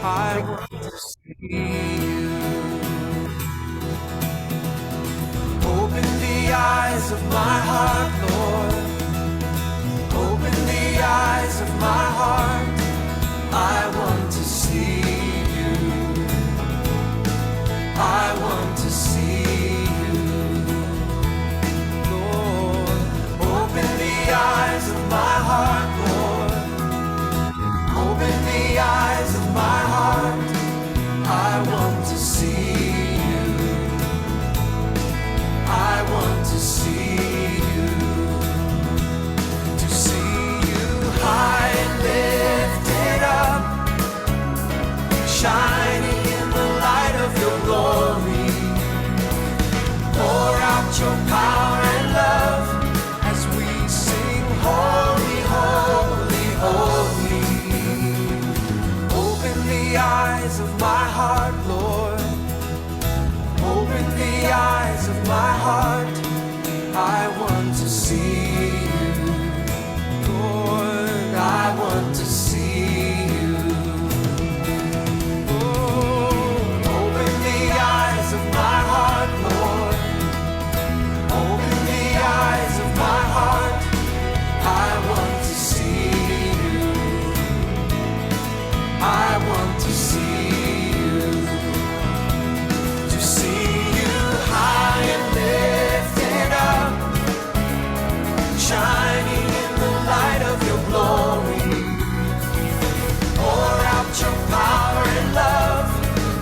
I want to see you. Open the eyes of my heart, Lord. Open the eyes of my heart. I want to see you. I want to see you, Lord. Open the eyes of my heart, Lord. Open the eyes of my heart. I want to see you. I want to see you. To see you high and lifted up, shining in the light of your glory. Pour out your power and love as we sing holy, holy, holy. Open the eyes of my heart, Lord. Open the eyes of my heart. I want to see you, Lord. I want to see you. Oh, open the eyes of my heart, Lord. Open the eyes of my heart. I want to see you. I want to see you. To see you high and lifted up, shining in the light of your glory. Pour out your power and love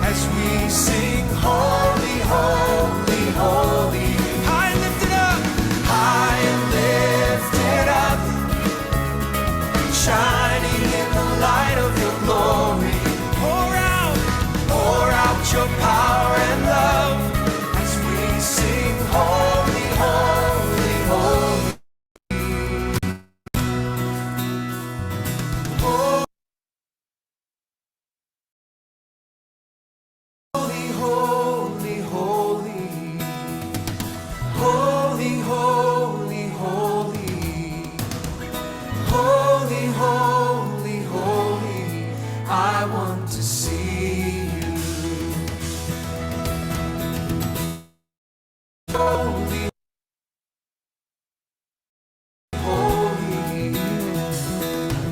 as we sing holy, holy, holy. High and lifted up, high and lifted up, shining in the light of your glory. Pour out your power and love as we sing holy, holy, holy. Holy, holy, holy. Holy, holy, holy. Holy, holy, holy. I want to see you. Holy, holy.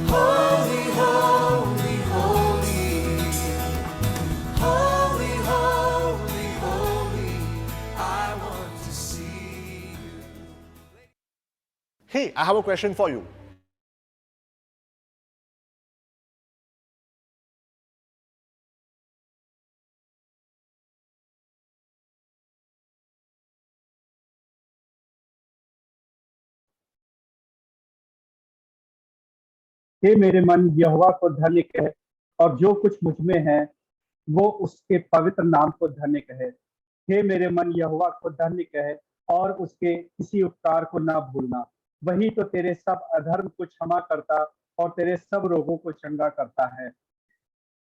Holy, holy, holy. Holy, holy, holy. I want to see you. Hey, I have a question for you. हे मेरे मन यहोवा को धन्य कहे, और जो कुछ मुझ में है वो उसके पवित्र नाम को धन्य कहे। हे मेरे मन यहोवा को धन्य कहे, और उसके किसी उपकार को ना भूलना। वही तो तेरे सब अधर्म को क्षमा करता और तेरे सब रोगों को चंगा करता है।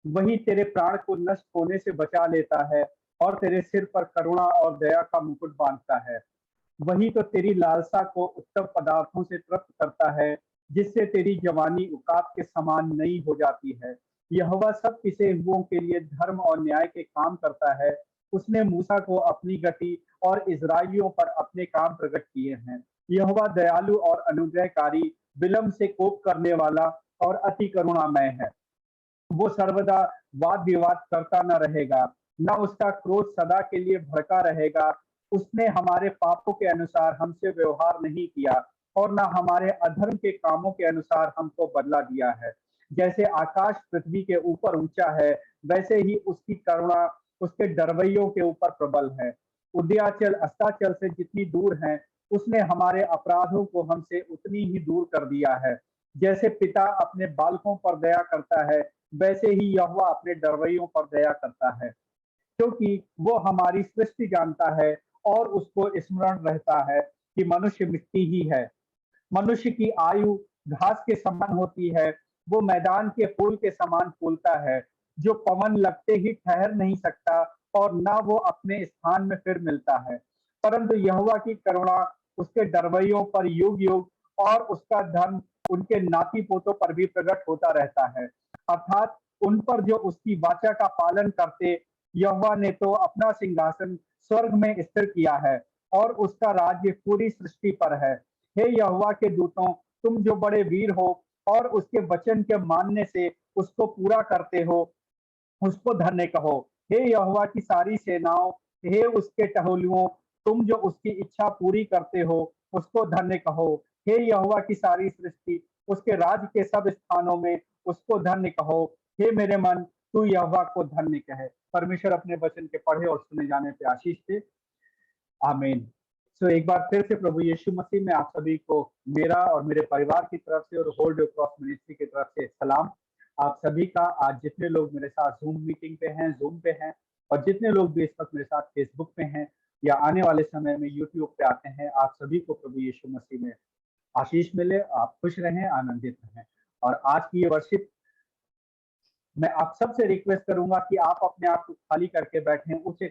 वही तेरे प्राण को नष्ट होने से बचा लेता है और तेरे सिर पर करुणा और दया का मुकुट बांधता है। वही तो तेरी लालसा को उत्तम पदार्थों से तृप्त करता है, जिससे तेरी जवानी उकाब के समान नई हो जाती है। यहोवा सब पिसे हुओं के लिए धर्म और न्याय के काम करता है। उसने मूसा को अपनी गति और इजराइलियों पर अपने काम प्रकट किए हैं। यहोवा दयालु और अनुग्रहकारी, विलंब से कोप करने वाला और अति करुणामय है। वो सर्वदा वाद विवाद करता न रहेगा, न उसका क्रोध सदा के लिए भड़का रहेगा। उसने हमारे पापों के अनुसार हमसे व्यवहार नहीं किया और न हमारे अधर्म के कामों के अनुसार हमको बदला दिया है। जैसे आकाश पृथ्वी के ऊपर ऊंचा है, वैसे ही उसकी करुणा उसके डरवैयों के ऊपर प्रबल है। उदयाचल अस्ताचल से जितनी दूर है, उसने हमारे अपराधों को हमसे उतनी ही दूर कर दिया है। जैसे पिता अपने बालकों पर दया करता है, वैसे ही यहोवा अपने डरवैयों पर दया करता है। क्योंकि वो हमारी सृष्टि जानता है और उसको स्मरण रहता है कि मनुष्य मिट्टी ही है। मनुष्य की आयु घास के समान होती है, वो मैदान के फूल के समान फूलता है, जो पवन लगते ही ठहर नहीं सकता और ना वो अपने स्थान में फिर मिलता है। परंतु यहोवा की करुणा उसके डरवैयों पर युग युग और उसका धर्म उनके नाती पोतों पर भी प्रकट होता रहता है। अर्थात उन पर जो उसकी वाचा का पालन करते। यहोवा ने तो अपना सिंहासन स्वर्ग में स्थिर किया है और उसका राज्य पूरी सृष्टि पर है। हे यहोवा के दूतों, तुम जो बड़े वीर हो और उसके वचन के मानने से उसको पूरा करते हो, उसको धन्य कहो। हे यहोवा की सारी सेनाओं, हे उसके टहलुओं, तुम जो उसकी इच्छा पूरी करते हो, उसको धन्य कहो। हे यहोवा की सारी सृष्टि, उसके राज के सब स्थानों में उसको धन्य कहो। हे मेरे मन, तू यहोवा को धन्य कहे। परमेश्वर अपने वचन के पढ़े और सुने जाने पे आशीष दे। आमीन। सो एक बार फिर से प्रभु यीशु मसीह में आप सभी को मेरा और मेरे परिवार की तरफ से और होल्ड क्रॉस मिनिस्ट्री की तरफ से सलाम। आप सभी का आज जितने लोग मेरे साथ जूम मीटिंग पे हैं, जूम पे हैं, और जितने लोग भी इस वक्त मेरे साथ फेसबुक पे हैं या आने वाले समय में यूट्यूब पे आते हैं, आप सभी को प्रभु यीशु मसीह में आशीष मिले। आप खुश रहें, आनंदित रहें। और आज की ये वर्शिप मैं आप सबसे रिक्वेस्ट करूंगा कि आप अपने आप को खाली करके बैठें, उस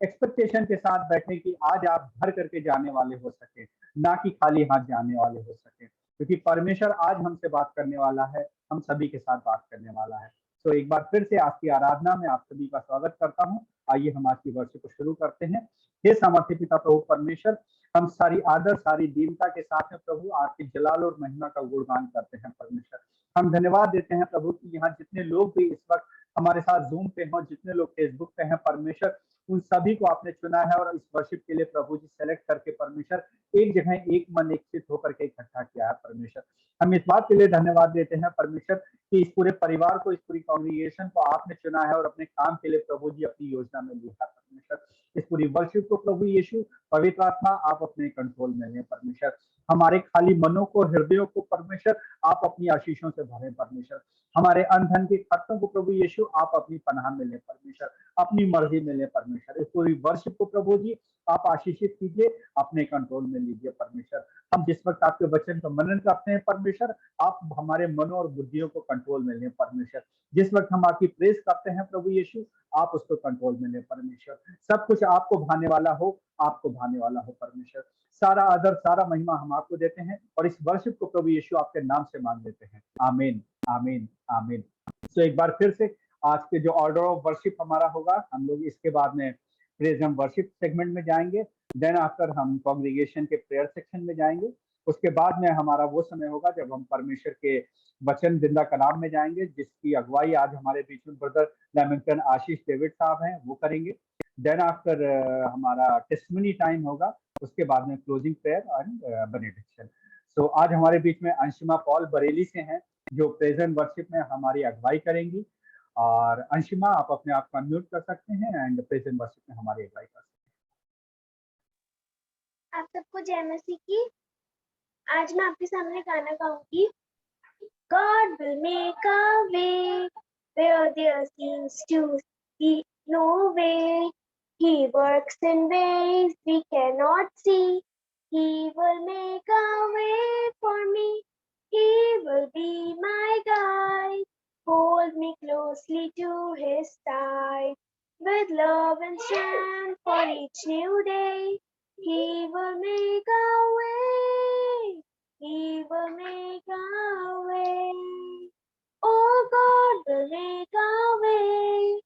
एक्सपेक्टेशन के साथ बैठें कि आज आप भर करके जाने वाले हो सके, ना कि खाली हाथ जाने वाले हो सके, क्योंकि परमेश्वर आज हमसे बात करने वाला है, हम सभी के साथ बात करने वाला है। तो एक बार फिर से आज की आराधना में आप सभी का स्वागत करता हूँ। आइए हम आज की वर्शिप को शुरू करते हैं। हे सामर्थ्य पिता प्रभु परमेश्वर, हम सारी आदर, सारी दीनता के साथ में प्रभु आपकी जलाल और महिमा का गुणगान करते हैं। परमेश्वर, हम धन्यवाद देते हैं प्रभु कि यहाँ जितने लोग भी इस वक्त हमारे साथ जूम पे हैं, जितने लोग फेसबुक पे हैं, परमेश्वर उन सभी को आपने चुना है और इस वर्शिप के लिए प्रभु जी सेलेक्ट करके परमेश्वर एक जगह एक मन एक चित होकर के इकट्ठा किया है। परमेश्वर, हम इस बात के लिए धन्यवाद देते हैं परमेश्वर कि इस पूरे परिवार को, इस पूरी कांग्रीगेशन को आपने चुना है और अपने काम के लिए प्रभु जी अपनी योजना में लिया है। परमेश्वर, इस पूरी वर्शिप को प्रभु यीशु, पवित्र आत्मा आप अपने कंट्रोल में लें। परमेश्वर, हमारे खाली मनों को, हृदयों को परमेश्वर आप अपनी आशीषों से भरें। परमेश्वर, हमारे अनधन के खर्चों को प्रभु यीशु आप अपनी पनाह में लें। परमेश्वर, अपनी मर्जी में लें। परमेश्वर, इस पूरी वर्शिप को प्रभु जी आप आशीषित कीजिए, अपने कंट्रोल में लीजिए। परमेश्वर, हम जिस वक्त आपके वचन का मनन करते हैं परमेश्वर, आप हमारे मनों और बुद्धियों को कंट्रोल में लें। परमेश्वर, जिस वक्त हम आपकी प्रेस करते हैं प्रभु यीशु, आप उसको कंट्रोल में लें। परमेश्वर, सब कुछ आपको भाने वाला हो, आपको भाने वाला हो। परमेश्वर, सारा आदर, सारा महिमा हम आपको देते हैं और इस वर्शिप को प्रभु यीशु आपके नाम से मांग लेते हैं। आमीन, आमीन, आमीन। तो एक बार फिर से आज के जो ऑर्डर ऑफ वर्शिप हमारा होगा, हम लोग इसके बाद में प्रेज एंड वर्शिप सेगमेंट में जाएंगे। देन आफ्टर हम कांग्रीगेशन के प्रेयर सेक्शन में जाएंगे। उसके बाद में हमारा वो समय होगा जब हम परमेश्वर के वचन जिंदा कलाम में जाएंगे, जिसकी अगुवाई आज हमारे बीच में ब्रदर लेमिंगटन आशीष डेविड साहब हैं, वो करेंगे। देन आफ्टर हमारा टेस्टिमनी टाइम होगा। उसके बाद में क्लोजिंग प्रेयर एंड बेनेडिक्शन। सो आज हमारे बीच में अंशिमा पॉल बरेली से हैं, जो प्रेजेंट वर्शिप में हमारी अगुवाई करेंगी। और अंशिमा, आप अपने आप को अनम्यूट कर सकते हैं एंड प्रेजेंट वर्शिप में हमारी अगुवाई कर सकते आप सबको जय मसीह की। आज मैं आपके सामने गाना गाऊंगी। God will make a way where there seems to be no way. He works in ways we cannot see. He will make a way for me. He will be my guide. Hold me closely to his side. With love and strength for each new day. He will make a way. He will make a way. Oh, God will make a way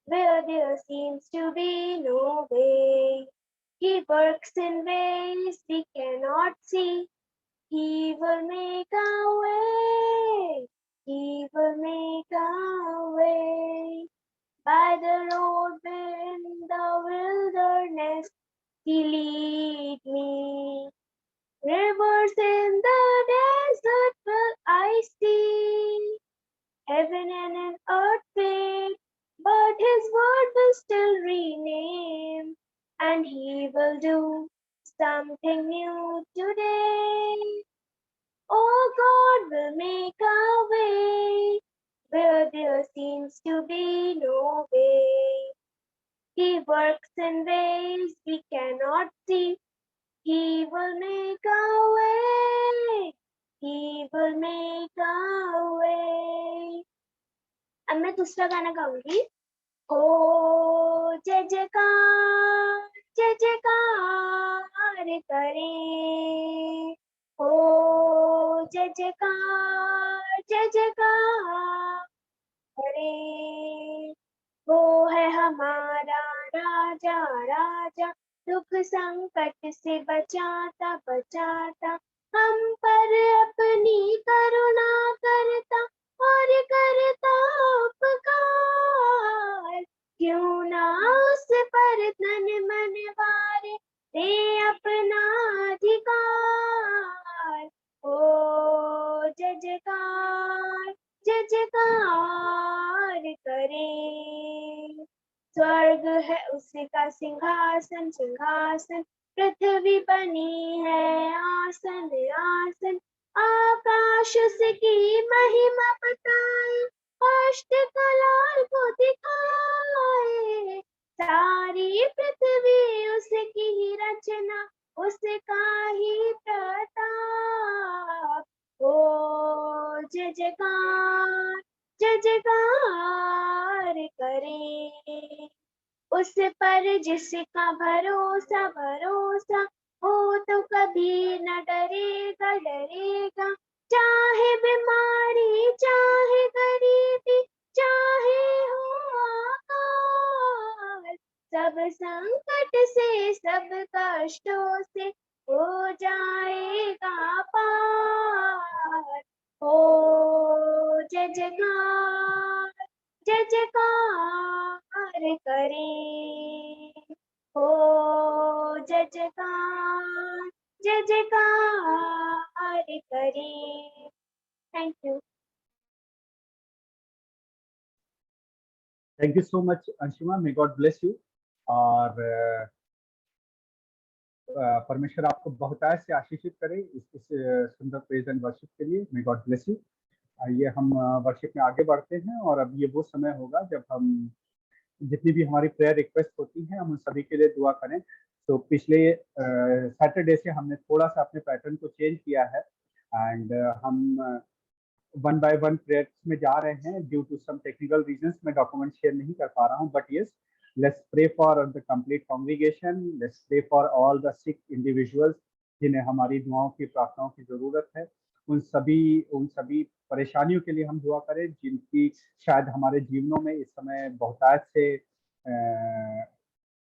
where there seems to be no way. He works in ways we cannot see. He will make a way. He will make a way. By the road in the wilderness, He lead me. Rivers in the desert will I see. Heaven and earth fade, but His word will still remain. And He will do something new today. Oh, God will make a way where there seems to be no way. He works in ways we cannot see. He will make a way. He will make a way. अब मैं दूसरा गाना गाऊंगी। हो जय जयकार, जय जयकार करें। हो जय जयकार, जय जयकार। करे। वो है हमारा राजा राजा, दुख संकट से बचाता बचाता, हम पर अपनी करुणा करता और करता उपकार। क्यों ना उस पर तन मन वारे दे अपना अधिकार। ओ जय जयकार जय जयकार करे। स्वर्ग है उसका सिंहासन सिंहासन, पृथ्वी बनी है आसन आसन। आकाश उसकी महिमा बताए, अष्टकला को दिखाए। सारी पृथ्वी उसकी ही रचना, उसका ही प्रताप। ओ जय जयकार जय जयकार करे। उस पर जिसका भरोसा भरोसा, वो तो कभी न डरेगा डरेगा। चाहे बीमारी चाहे गरीबी चाहे हो आकाल, सब संकट से सब कष्टों से हो जाएगा पार। ओ जय जयकार जय जयकार करे। हो जय जयकार जय जयकार करे। Thank you. Thank you so much Anshuma, may God bless you. और परमेश्वर आपको बहुतायत से आशीषित करे इस सुंदर प्रेज एंड वर्शिप के लिए। मे गॉड ब्लेस यू। आइए हम वर्शिप में आगे बढ़ते हैं, और अब ये वो समय होगा जब हम जितनी भी हमारी प्रेयर रिक्वेस्ट होती हैं हम उन सभी के लिए दुआ करें। तो पिछले सैटरडे से हमने थोड़ा सा अपने पैटर्न को चेंज किया है, एंड हम वन बाय वन प्रेयर्स में जा रहे हैं। Due to some technical reasons मैं डॉक्यूमेंट शेयर नहीं कर पा रहा हूं, but yes, let's pray for the complete congregation, let's pray for all the sick individuals जिन्हें हमारी दुआओं की प्रार्थनाओं की जरूरत है। उन सभी परेशानियों के लिए हम दुआ करें जिनकी शायद हमारे जीवनों में इस समय बहुतायत से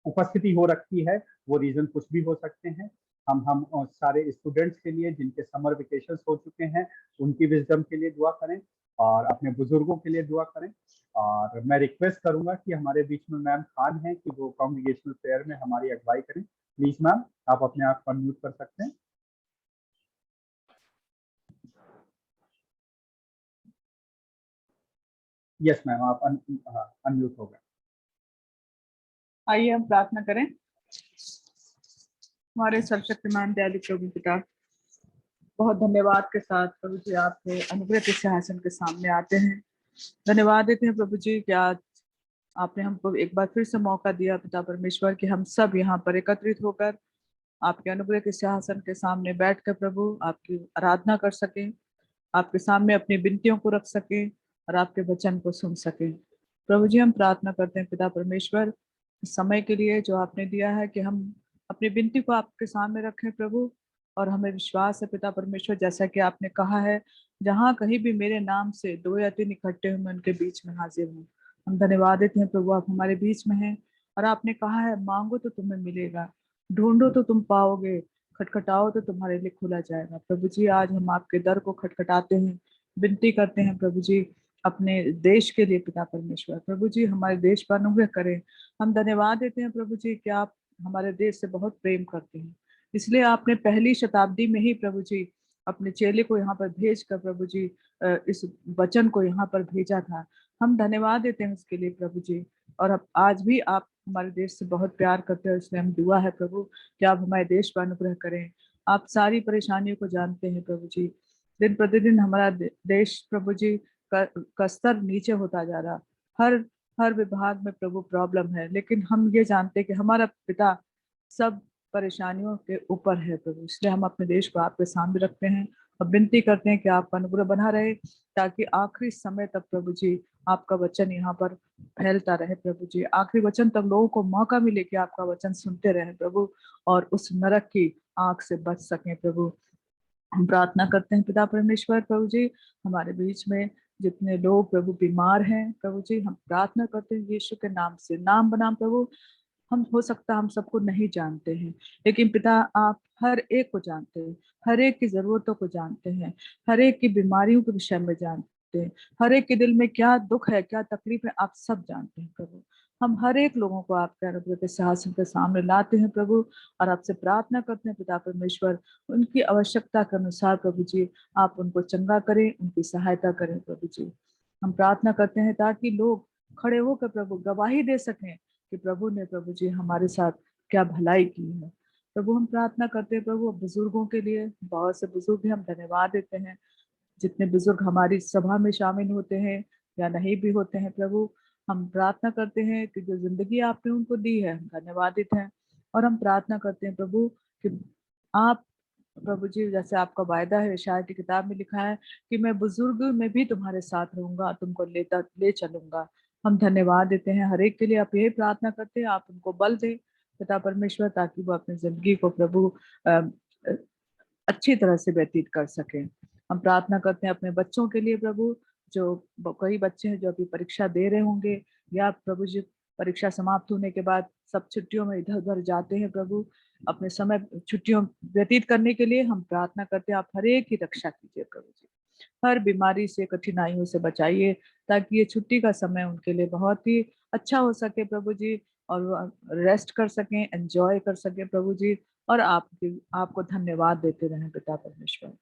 उपस्थिति हो रखी है। वो रीजन कुछ भी हो सकते हैं। हम सारे स्टूडेंट्स के लिए जिनके समर वेकेशन हो चुके हैं उनकी विजडम के लिए दुआ करें, और अपने बुजुर्गों के लिए दुआ करें। और मैं रिक्वेस्ट करूंगा कि हमारे बीच में मैम खान है कि वो कांग्रीगेशनल प्रेयर में हमारी अगुवाई करें। प्लीज मैम, आप अपने आप को अनम्यूट कर सकते हैं। यस मैम, आप अनम्यूट हो गए। आइए हम प्रार्थना करें। हमारे सर्वशक्तिमान दयालु प्रभु पिता, बहुत धन्यवाद के साथ प्रभु जी आपके अनुग्रह के सिंहासन के सामने आते हैं। धन्यवाद देते हैं प्रभु जी कि आज आपने हमको एक बार फिर से मौका दिया पिता परमेश्वर कि हम सब यहाँ पर एकत्रित होकर आपके अनुग्रह के सिंहासन के सामने बैठकर प्रभु आपकी आराधना कर सकें, आपके सामने अपनी विनतियों को रख सकें और आपके वचन को सुन सकें। प्रभु जी हम प्रार्थना करते हैं पिता परमेश्वर इस समय के लिए जो आपने दिया है कि हम अपनी विनती को आपके सामने रखें प्रभु। और हमें विश्वास है पिता परमेश्वर, जैसा कि आपने कहा है, जहाँ कहीं भी मेरे नाम से 2 या 3 इकट्ठे हुए मैं उनके बीच में हाजिर हूँ। हम धन्यवाद देते हैं प्रभु, आप हमारे बीच में हैं और आपने कहा है मांगो तो तुम्हें मिलेगा, ढूंढो तो तुम पाओगे, खटखटाओ तो तुम्हारे लिए खुला जाएगा। प्रभु जी आज हम आपके दर को खटखटाते हैं, विनती करते हैं प्रभु जी अपने देश के लिए पिता परमेश्वर। प्रभु जी हमारे देश पर अनुग्रह करें। हम धन्यवाद देते हैं प्रभु जी कि आप हमारे देश से बहुत प्रेम करते हैं, इसलिए आपने पहली शताब्दी में ही प्रभु जी अपने चेले को यहाँ पर भेज कर प्रभु जी इस वचन को यहाँ पर भेजा था। हम धन्यवाद देते हैं उसके लिए प्रभु जी। और अब आज भी आप हमारे देश से बहुत प्यार करते हैं, इसलिए हम दुआ है प्रभु कि आप हमारे देश पर अनुग्रह करें। आप सारी परेशानियों को जानते हैं प्रभु जी। दिन प्रतिदिन हमारा देश प्रभु जी का स्तर नीचे होता जा रहा, हर विभाग में प्रभु प्रॉब्लम है, लेकिन हम ये जानते हैं कि हमारा पिता सब परेशानियों के ऊपर है प्रभु। इसलिए हम अपने देश को आपके सामने रखते हैं और विनती करते हैं कि आपका अनुग्रह बना रहे, ताकि आखिरी समय तक प्रभु जी आपका वचन यहाँ पर फैलता रहे प्रभु जी। आखिरी वचन तक लोगों को मौका मिले कि आपका वचन सुनते रहे प्रभु, और उस नरक की आंख से बच सकें प्रभु। हम प्रार्थना करते हैं पिता परमेश्वर प्रभु जी हमारे बीच में जितने लोग प्रभु बीमार हैं प्रभु जी, हम प्रार्थना करते हैं यीशु के नाम से। नाम बनाम प्रभु, हम हो सकता हम सबको नहीं जानते हैं, लेकिन पिता आप हर एक को जानते हैं, हर एक की जरूरतों को जानते हैं, हर एक की बीमारियों के विषय में जानते हैं, हर एक के दिल में क्या दुख है, क्या तकलीफ है, आप सब जानते हैं प्रभु। हम हर एक लोगों को आपके अनुग्रह के सिंहासन के सामने लाते हैं प्रभु, और आपसे प्रार्थना करते हैं पिता परमेश्वर, उनकी आवश्यकता के अनुसार प्रभु जी आप उनको चंगा करें, उनकी सहायता करें प्रभु जी। हम प्रार्थना करते हैं ताकि लोग खड़े होकर प्रभु गवाही दे सकें कि प्रभु ने प्रभु जी हमारे साथ क्या भलाई की है। प्रभु हम प्रार्थना करते हैं प्रभु बुजुर्गों के लिए, बहुत से बुजुर्ग हैं, हम धन्यवाद देते हैं जितने बुजुर्ग हमारी सभा में शामिल होते हैं या नहीं भी होते हैं प्रभु। हम प्रार्थना करते हैं कि जो जिंदगी आपने उनको दी है, हम धन्यवादित हैं। और हम प्रार्थना करते हैं प्रभु कि आप प्रभु जी, जैसे आपका वायदा है, शायद की किताब में लिखा है कि मैं बुजुर्ग में भी तुम्हारे साथ रहूंगा, तुमको ले चलूंगा। हम धन्यवाद देते हैं हर एक के लिए, आप यही प्रार्थना करते हैं आप उनको बल दें पिता परमेश्वर, ताकि वो अपनी जिंदगी को प्रभु अ, अच्छी तरह से व्यतीत कर सकें। हम प्रार्थना करते हैं अपने बच्चों के लिए प्रभु, जो कई बच्चे हैं जो अभी परीक्षा दे रहे होंगे, या प्रभु जी परीक्षा समाप्त होने के बाद सब छुट्टियों में इधर उधर जाते हैं प्रभु, अपने समय छुट्टियों व्यतीत करने के लिए हम प्रार्थना करते हैं आप हर एक की रक्षा कीजिए प्रभु जी, हर बीमारी से, कठिनाइयों से बचाइए, ताकि ये छुट्टी का समय उनके लिए बहुत ही अच्छा हो सके प्रभु जी, और वो रेस्ट कर सकें, एंजॉय कर सकें प्रभु जी, और आपको धन्यवाद देते रहें पिता परमेश्वर।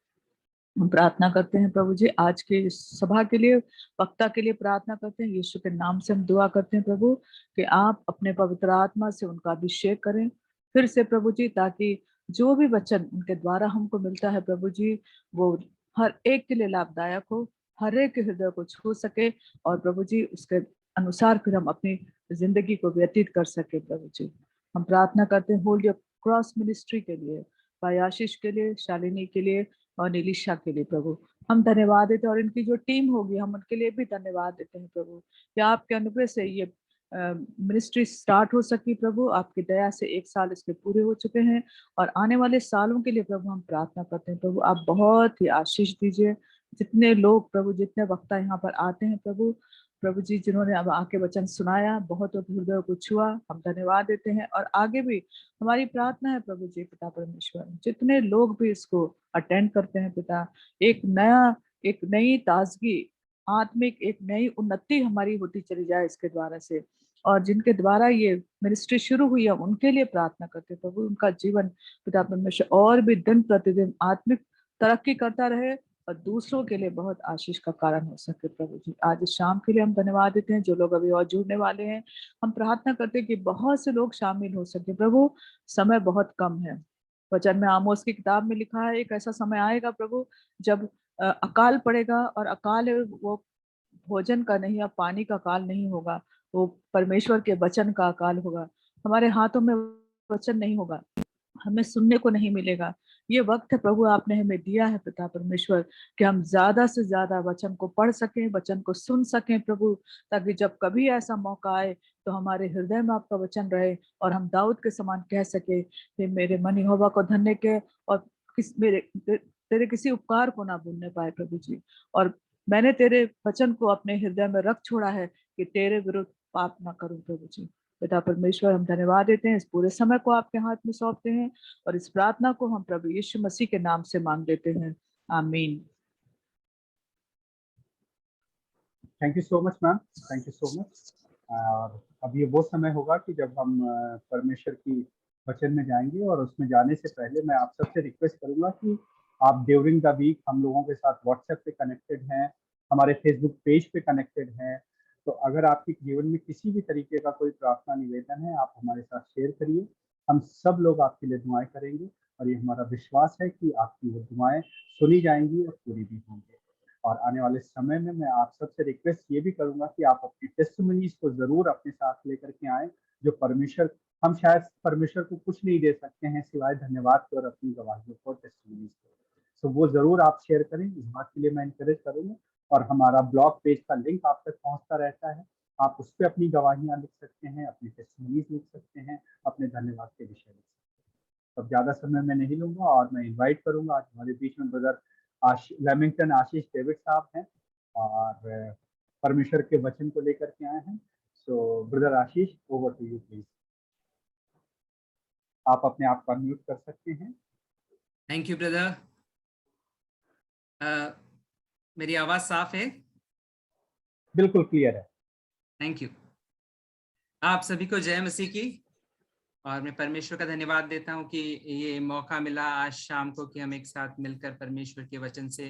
हम प्रार्थना करते हैं प्रभु जी आज के इस सभा के लिए, वक्ता के लिए प्रार्थना करते हैं, यीशु के नाम से हम दुआ करते हैं प्रभु कि आप अपने पवित्र आत्मा से उनका अभिषेक करें फिर से प्रभु जी, ताकि जो भी वचन उनके द्वारा हमको मिलता है प्रभु जी, वो हर एक के लिए लाभदायक हो, हर एक के हृदय को छू सके, और प्रभु जी उसके अनुसार फिर हम अपनी जिंदगी को व्यतीत कर सके प्रभु जी। हम प्रार्थना करते हैं होल्ड क्रॉस मिनिस्ट्री के लिए, भाई आशीष के लिए, शालिनी के लिए और नीलिशा के लिए प्रभु हम धन्यवाद देते हैं, और इनकी जो टीम होगी हम उनके लिए भी धन्यवाद देते हैं प्रभु, कि आपके अनुग्रह से ये मिनिस्ट्री स्टार्ट हो सकी प्रभु, आपकी दया से 1 साल इसके पूरे हो चुके हैं, और आने वाले सालों के लिए प्रभु हम प्रार्थना करते हैं प्रभु आप बहुत ही आशीष दीजिए। जितने लोग प्रभु, जितने वक्ता यहाँ पर आते हैं प्रभु, प्रभु जी जिन्होंने अब आके वचन सुनाया, बहुत हृदय को छुआ, हम धन्यवाद देते हैं। और आगे भी हमारी प्रार्थना है प्रभु जी पिता परमेश्वर, जितने लोग भी इसको अटेंड करते हैं पिता, एक नई ताजगी, आत्मिक एक नई उन्नति हमारी होती चली जाए इसके द्वारा से, और जिनके द्वारा ये मिनिस्ट्री शुरू हुई है उनके लिए प्रार्थना करते हैं प्रभु, उनका जीवन पिता परमेश्वर और भी दिन प्रतिदिन आत्मिक तरक्की करता रहे, और दूसरों के लिए बहुत आशीष का कारण हो सके प्रभु जी। आज इस शाम के लिए हम धन्यवाद देते हैं, जो लोग अभी और जुड़ने वाले हैं, हम प्रार्थना करते हैं कि बहुत से लोग शामिल हो सके प्रभु, समय बहुत कम है। वचन में आमोस की किताब में लिखा है एक ऐसा समय आएगा प्रभु जब अकाल पड़ेगा, और अकाल है वो भोजन का नहीं या पानी का अकाल नहीं होगा, वो परमेश्वर के वचन का अकाल होगा। हमारे हाथों में वचन नहीं होगा, हमें सुनने को नहीं मिलेगा। ये वक्त है प्रभु आपने हमें दिया है पिता परमेश्वर, कि हम ज्यादा से ज्यादा वचन को पढ़ सकें, वचन को सुन सकें प्रभु, ताकि जब कभी ऐसा मौका आए तो हमारे हृदय में आपका वचन रहे, और हम दाऊद के समान कह सके कि मेरे मन यहोवा को धन्य के, और तेरे किसी उपकार को ना भूलने पाए प्रभु जी, और मैंने तेरे वचन को अपने हृदय में रख छोड़ा है कि तेरे विरुद्ध पाप ना करूं प्रभु जी। पिता परमेश्वर हम धन्यवाद देते हैं, इस पूरे समय को आपके हाथ में सौंपते हैं, और इस प्रार्थना को हम प्रभु यीशु मसीह के नाम से मांग लेते हैं, आमीन। Thank you so much ma'am, thank you so much. और अब ये वो समय होगा कि जब हम परमेश्वर की वचन में जाएंगे, और उसमें जाने से पहले मैं आप सबसे रिक्वेस्ट करूंगा कि आप ड्यूरिंग द वीक हम लोगों के साथ व्हाट्सएप पे कनेक्टेड हैं, हमारे फेसबुक पेज पे कनेक्टेड हैं, तो अगर आपके जीवन में किसी भी तरीके का कोई प्रार्थना निवेदन है आप हमारे साथ शेयर करिए, हम सब लोग आपके लिए दुआएं करेंगे, और ये हमारा विश्वास है कि आपकी वो दुआएं सुनी जाएंगी और पूरी भी होंगी। और आने वाले समय में मैं आप सबसे रिक्वेस्ट ये भी करूंगा कि आप अपनी टेस्टिमनीज को जरूर अपने साथ लेकर के आएं, जो परमेश्वर, हम शायद परमेश्वर को कुछ नहीं दे सकते हैं सिवाय धन्यवाद के और अपनी गवाहियों को, टेस्टिमनीज को, तो वो जरूर आप शेयर करें, इस बात के लिए मैं इंकरेज करूंगा। और हमारा ब्लॉग पेज का लिंक आप तक पहुंचता रहता है, आप उस पर अपनी गवाहियां लिख सकते हैं, अपनी टेस्टिमनीज लिख सकते हैं, अपने धन्यवाद के विषय लिख सकते हैं। अब ज्यादा समय मैं नहीं लूंगा, और मैं इन्वाइट करूंगा, आज हमारे बीच में ब्रदर लेमिंगटन आशीष डेविड साहब हैं, और परमेश्वर के वचन को लेकर के आए हैं। So brother Ashish, over to you please. आप अपने आप को म्यूट कर सकते हैं। Thank you brother. मेरी आवाज साफ है? बिल्कुल क्लियर है। Thank you. आप सभी को जय मसीह की। और मैं परमेश्वर का धन्यवाद देता हूं कि ये मौका मिला आज शाम को कि हम एक साथ मिलकर परमेश्वर के वचन से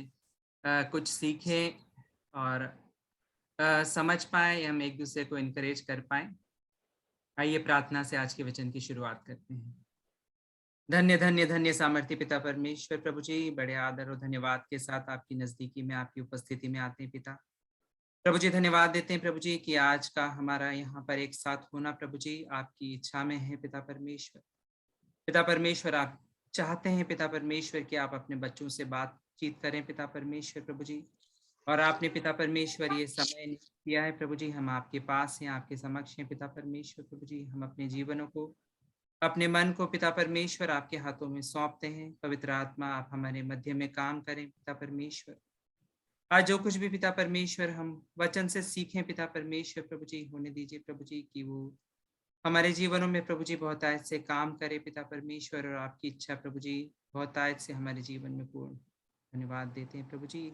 कुछ सीखें और समझ पाए, हम एक दूसरे को इनकरेज कर पाए। आइए प्रार्थना से आज के वचन की शुरुआत करते हैं। धन्य धन्य धन्य सामर्थ्य पिता परमेश्वर, प्रभु जी बड़े आदर और धन्यवाद के साथ आपकी नजदीकी में, आपकी उपस्थिति में आते हैं पिता। प्रभु जी धन्यवाद देते हैं प्रभु जी कि आज का हमारा यहाँ पर एक साथ होना प्रभु जी आपकी इच्छा में है पिता परमेश्वर। पिता परमेश्वर आप चाहते हैं पिता परमेश्वर कि आप अपने बच्चों से बातचीत करें पिता परमेश्वर प्रभु जी। और आपने पिता परमेश्वर ये समय किया है प्रभु जी, हम आपके पास हैं, आपके समक्ष हैं पिता परमेश्वर प्रभु जी। हम अपने जीवनों को, अपने मन को पिता परमेश्वर आपके हाथों में सौंपते हैं। पवित्र आत्मा आप हमारे मध्य में काम करें पिता परमेश्वर। आज जो कुछ भी पिता परमेश्वर हम वचन से सीखें पिता परमेश्वर प्रभु जी, होने दीजिए प्रभु जी कि वो हमारे जीवनों में प्रभु जी बहुत आयत से काम करे पिता परमेश्वर, और आपकी इच्छा प्रभु जी बहुत आयत से हमारे जीवन में पूर्ण। धन्यवाद देते हैं प्रभु जी,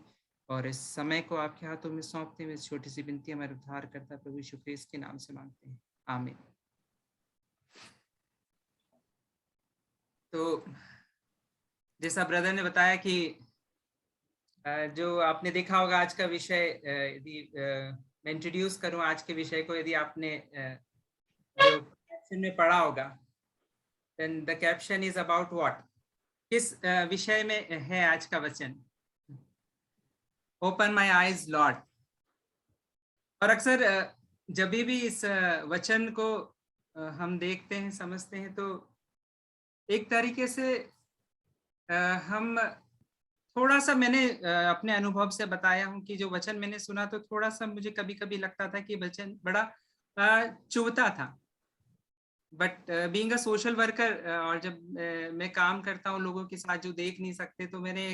और इस समय को आपके हाथों में सौंपते हुए इस छोटी सी विनती हमारे उद्धार करता प्रभु यीशु ख्रीस्त के नाम से मांगते हैं, आमीन। तो जैसा ब्रदर ने बताया कि जो आपने देखा होगा आज का विषय, यदि मैं इंट्रोड्यूस करूं आज के विषय को, यदि आपने जो कैप्शन में पढ़ा होगा, then the caption is about what? किस विषय में है आज का वचन? Open my eyes Lord। और अक्सर जब भी इस वचन को हम देखते हैं, समझते हैं, तो एक तरीके से हम थोड़ा सा, मैंने अपने अनुभव से बताया हूं कि जो वचन मैंने सुना तो थोड़ा सा मुझे कभी कभी लगता था कि वचन बड़ा चुभता था। But being a social worker, और जब मैं काम करता हूं लोगों के साथ जो देख नहीं सकते, तो मैंने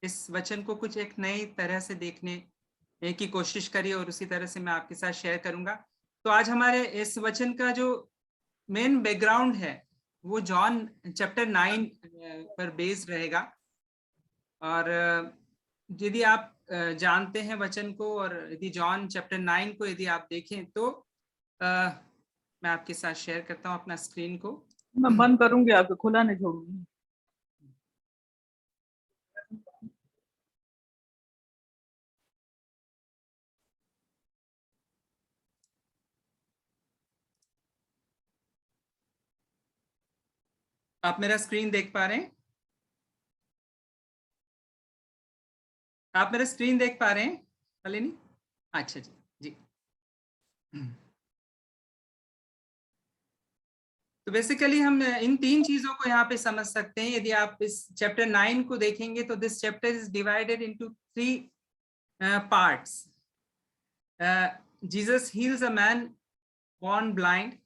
इस वचन को कुछ एक नई तरह से देखने की कोशिश करी, और उसी तरह से मैं आपके साथ शेयर करूंगा। तो आज हमारे इस वचन का जो मेन बैकग्राउंड है वो जॉन चैप्टर 9 पर बेस्ड रहेगा। और यदि आप जानते हैं वचन को, और यदि जॉन चैप्टर 9 को यदि आप देखें तो मैं आपके साथ शेयर करता हूं अपना स्क्रीन को। मैं बंद करूंगी, आपको खुला नहीं छोड़ूंगी। आप मेरा स्क्रीन देख पा रहे हैं? आप मेरा स्क्रीन देख पा रहे हैं नलिनी? अच्छा जी जी। तो बेसिकली हम इन तीन चीजों को यहाँ पे समझ सकते हैं। यदि आप इस चैप्टर 9 को देखेंगे तो this chapter is divided into 3 parts. Jesus heels a man born blind,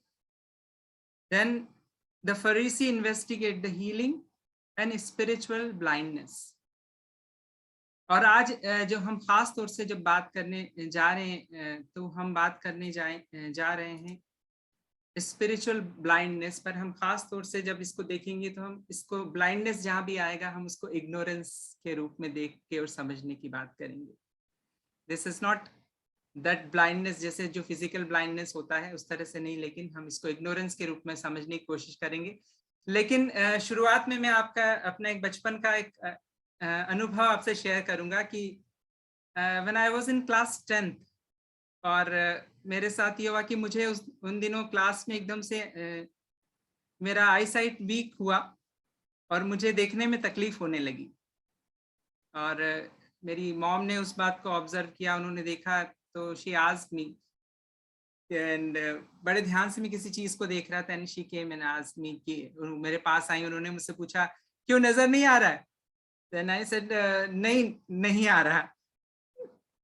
then the Pharisee investigate the healing and spiritual blindness। और आज जो हम खास तौर से जब बात करने जा रहे हैं, तो हम बात करने जा रहे हैं स्पिरिचुअल ब्लाइंडनेस पर। हम खास तौर से जब इसको देखेंगे तो हम इसको, ब्लाइंडनेस जहाँ भी आएगा, हम उसको इग्नोरेंस के रूप में देख के और समझने की बात करेंगे। This is not that blindness जैसे जो फिजिकल ब्लाइंडनेस होता है उस तरह से नहीं, लेकिन हम इसको इग्नोरेंस के रूप में समझने की कोशिश करेंगे। लेकिन शुरुआत में मैं आपका अपना एक बचपन का एक अनुभव आपसे शेयर करूंगा कि when I was in class 10th, और मेरे साथ ये हुआ कि मुझे उन दिनों क्लास में एकदम से मेरा आई साइट वीक हुआ और मुझे देखने में तकलीफ होने लगी। और मेरी मॉम ने उस बात को ऑब्जर्व किया, उन्होंने देखा, तो शी आस्क्ड मी, एंड बड़े ध्यान से मैं किसी चीज को देख रहा था, and she came and asked me, कि मेरे पास आई, उन्होंने मुझसे पूछा क्यों नजर नहीं आ रहा है? देन आई सेड नहीं आ रहा।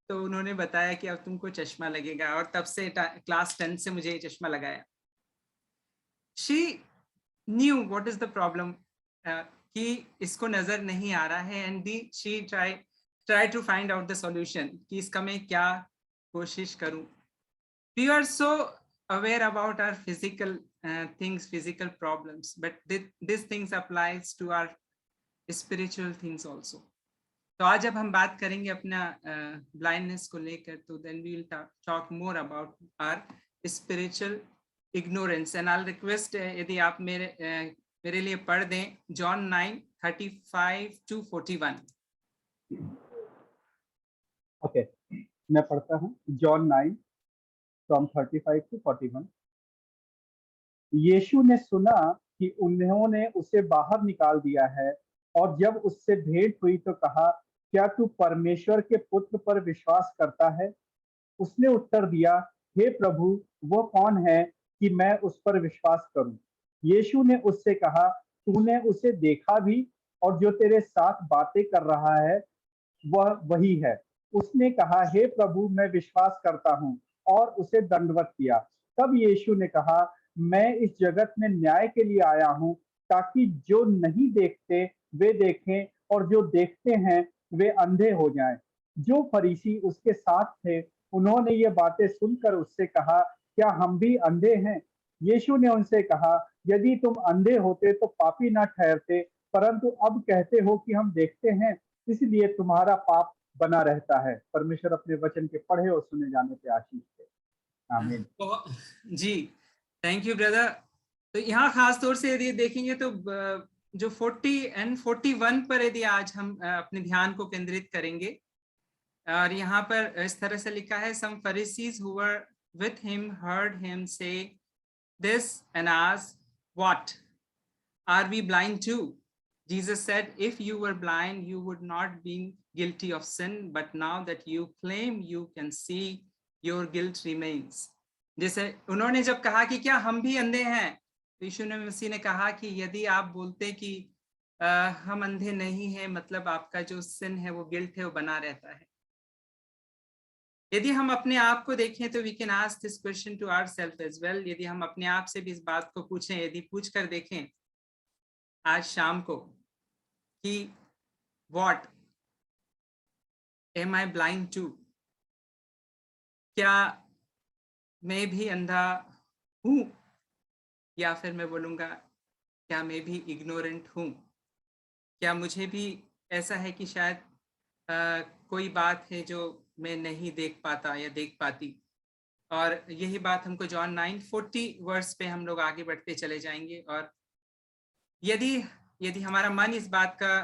तो उन्होंने बताया कि अब तुमको चश्मा लगेगा, और तब से क्लास 10 से मुझे चश्मा लगाया। She knew what is the problem, कि इसको नजर नहीं आ रहा है, and she try try to find out the solution कि इसका मैं क्या कोशिश करूं. We are so aware about our physical things, physical problems, but these things applies to our spiritual things also. तो आज जब हम बात करेंगे अपना blindness को लेकर, तो then we will talk more about our spiritual ignorance. And I'll request यदि आप मेरे लिए पढ़ दें John 9:35 to 41. ओके, मैं पढ़ता हूँ John 9 from 35 to 41. यीशु ने सुना कि उन्होंने उसे बाहर निकाल दिया है, और जब उससे भेंट हुई तो कहा, क्या तू परमेश्वर के पुत्र पर विश्वास करता है? उसने उत्तर दिया, हे प्रभु, वो कौन है कि मैं उस पर विश्वास करूं? यीशु ने उससे कहा, तूने उसे देखा भी, और जो तेरे साथ बातें कर रहा है वह वही है। उसने कहा, हे प्रभु, मैं विश्वास करता हूं, और उसे दंडवत किया। तब यीशु ने कहा, मैं इस जगत में न्याय के लिए आया हूं, ताकि जो नहीं देखते वे देखें, और जो देखते हैं वे अंधे हो जाएं। जो फरीसी उसके साथ थे उन्होंने ये बातें सुनकर उससे कहा, क्या हम भी अंधे हैं? यीशु ने उनसे कहा, यदि तुम अंधे होते तो पापी न ठहरते, परंतु अब कहते हो कि हम देखते हैं, इसलिए तुम्हारा पाप बना रहता है। परमेश्वर अपने वचन के पढ़े और सुने जाने पे आशीष दे। आमीन। जी, थैंक यू ब्रदर। तो यहाँ खास तौर से यदि देखेंगे तो जो 40 and 41 पर यदि आज हम अपने ध्यान को केंद्रित करेंगे, और यहाँ पर इस तरह से लिखा है, some Pharisees who were with him heard him say this and asked, what? Are we blind too? Jesus said, if you were blind, you would not be guilty of sin, but now that you claim you can see, your guilt remains. जैसे उन्होंने जब कहा कि क्या हम भी अंधे हैं, तो यीशु मसीह ने कहा कि यदि आप बोलते कि हम अंधे नहीं हैं, मतलब आपका जो सिन है, वो गिल्ट है, वो बना रहता है। यदि हम अपने आप को देखें तो we can ask this question to ourselves as well. यदि हम अपने आप से भी इस बात को पूछें, यदि पूछ कर देखें आज शाम को कि what am I blind to? क्या मैं भी अंधा हूँ, या फिर मैं बोलूँगा क्या मैं भी इग्नोरेंट हूँ? क्या मुझे भी ऐसा है कि शायद कोई बात है जो मैं नहीं देख पाता या देख पाती? और यही बात हमको जॉन 9:40 वर्स पे हम लोग आगे बढ़ते चले जाएंगे। और यदि हमारा मन इस बात का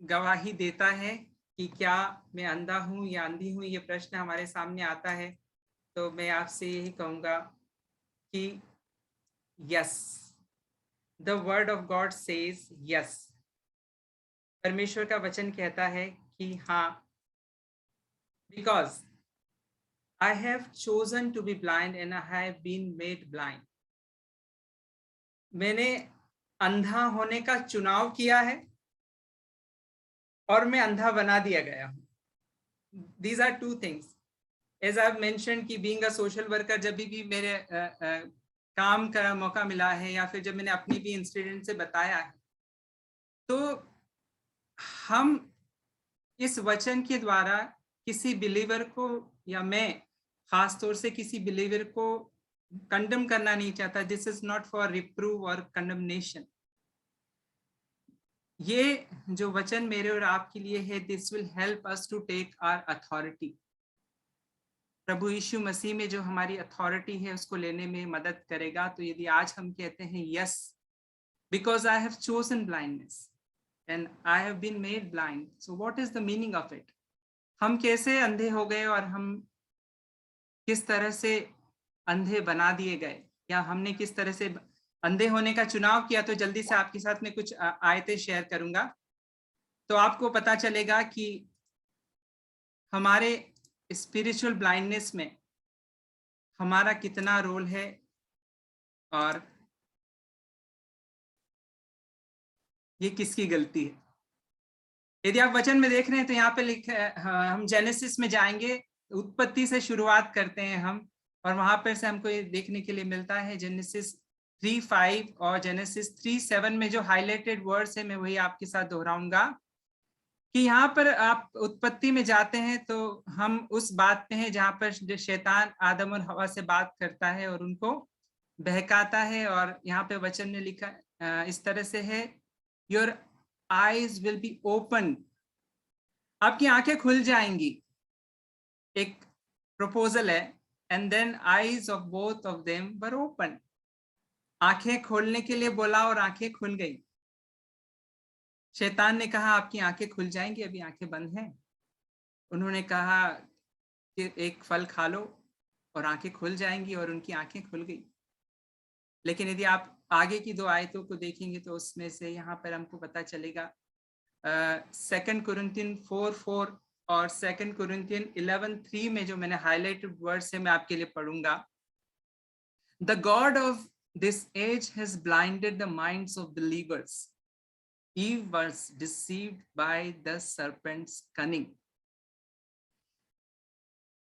गवाही देता है कि क्या मैं अंधा हूँ या अंधी हूँ, ये प्रश्न हमारे सामने आता है, तो मैं आपसे यही कहूँगा कि yes, the word of God says yes. परमेश्वर का वचन कहता है कि हाँ, because I have chosen to be blind and I have been made blind. मैंने अंधा होने का चुनाव किया है और मैं अंधा बना दिया गया हूँ। These are two things. As I've mentioned कि being a social worker, जब भी मेरे काम का मौका मिला है या फिर जब मैंने अपनी भी इंसिडेंट से बताया है, तो हम इस वचन के द्वारा किसी बिलीवर को, या मैं खास तौर से किसी बिलीवर को कंडेम करना नहीं चाहता। दिस इज नॉट फॉर रिप्रूव और कंडेमनेशन। ये जो वचन मेरे और आपके लिए है, this will help us to take our authority. प्रभु यीशु मसीह में जो हमारी अथॉरिटी है उसको लेने में मदद करेगा। तो यदि आज हम कहते हैं yes, because I have chosen blindness and I have been made blind. So what is the meaning of it? हम कैसे अंधे हो गए और हम किस तरह से अंधे बना दिए गए, या हमने किस तरह से अंधे होने का चुनाव किया? तो जल्दी से आपके साथ में कुछ आयतें शेयर करूंगा, तो आपको पता चलेगा कि हमारे स्पिरिचुअल ब्लाइंडनेस में हमारा कितना रोल है। और ये किसकी गलती है? यदि आप वचन में देख रहे हैं तो यहाँ पे लिखा है, हम जेनेसिस में जाएंगे, उत्पत्ति से शुरुआत करते हैं हम, और वहां पर से हमको ये देखने के लिए मिलता है जेनेसिस 3:5 और जेनेसिस 3:7 में जो हाईलाइटेड वर्ड्स है, मैं वही आपके साथ दोहराऊंगा कि यहाँ पर आप उत्पत्ति में जाते हैं तो हम उस बात पे हैं जहाँ पर शैतान आदम और हवा से बात करता है और उनको बहकाता है। और यहाँ पे वचन में लिखा इस तरह से है, your eyes will be open, आपकी आंखें खुल जाएंगी। एक प्रपोजल है, and then eyes of both of them were open, आंखें खोलने के लिए बोला और आंखें खुल गई। शैतान ने कहा आपकी आंखें खुल जाएंगी, अभी आंखें बंद हैं। उन्होंने कहा कि एक फल खा लो और आंखें खुल जाएंगी, और उनकी आंखें खुल गई। लेकिन यदि आप आगे की 2 आयतों को देखेंगे तो उसमें से यहाँ पर हमको पता चलेगा 2 कुरिन्थियन 4:4 और 2 कुरिन्थियन 11:3 में जो मैंने हाईलाइटेड वर्ड्स है मैं आपके लिए पढ़ूंगा। The god of this age has blinded the minds of believers, Eve was deceived by the serpent's cunning.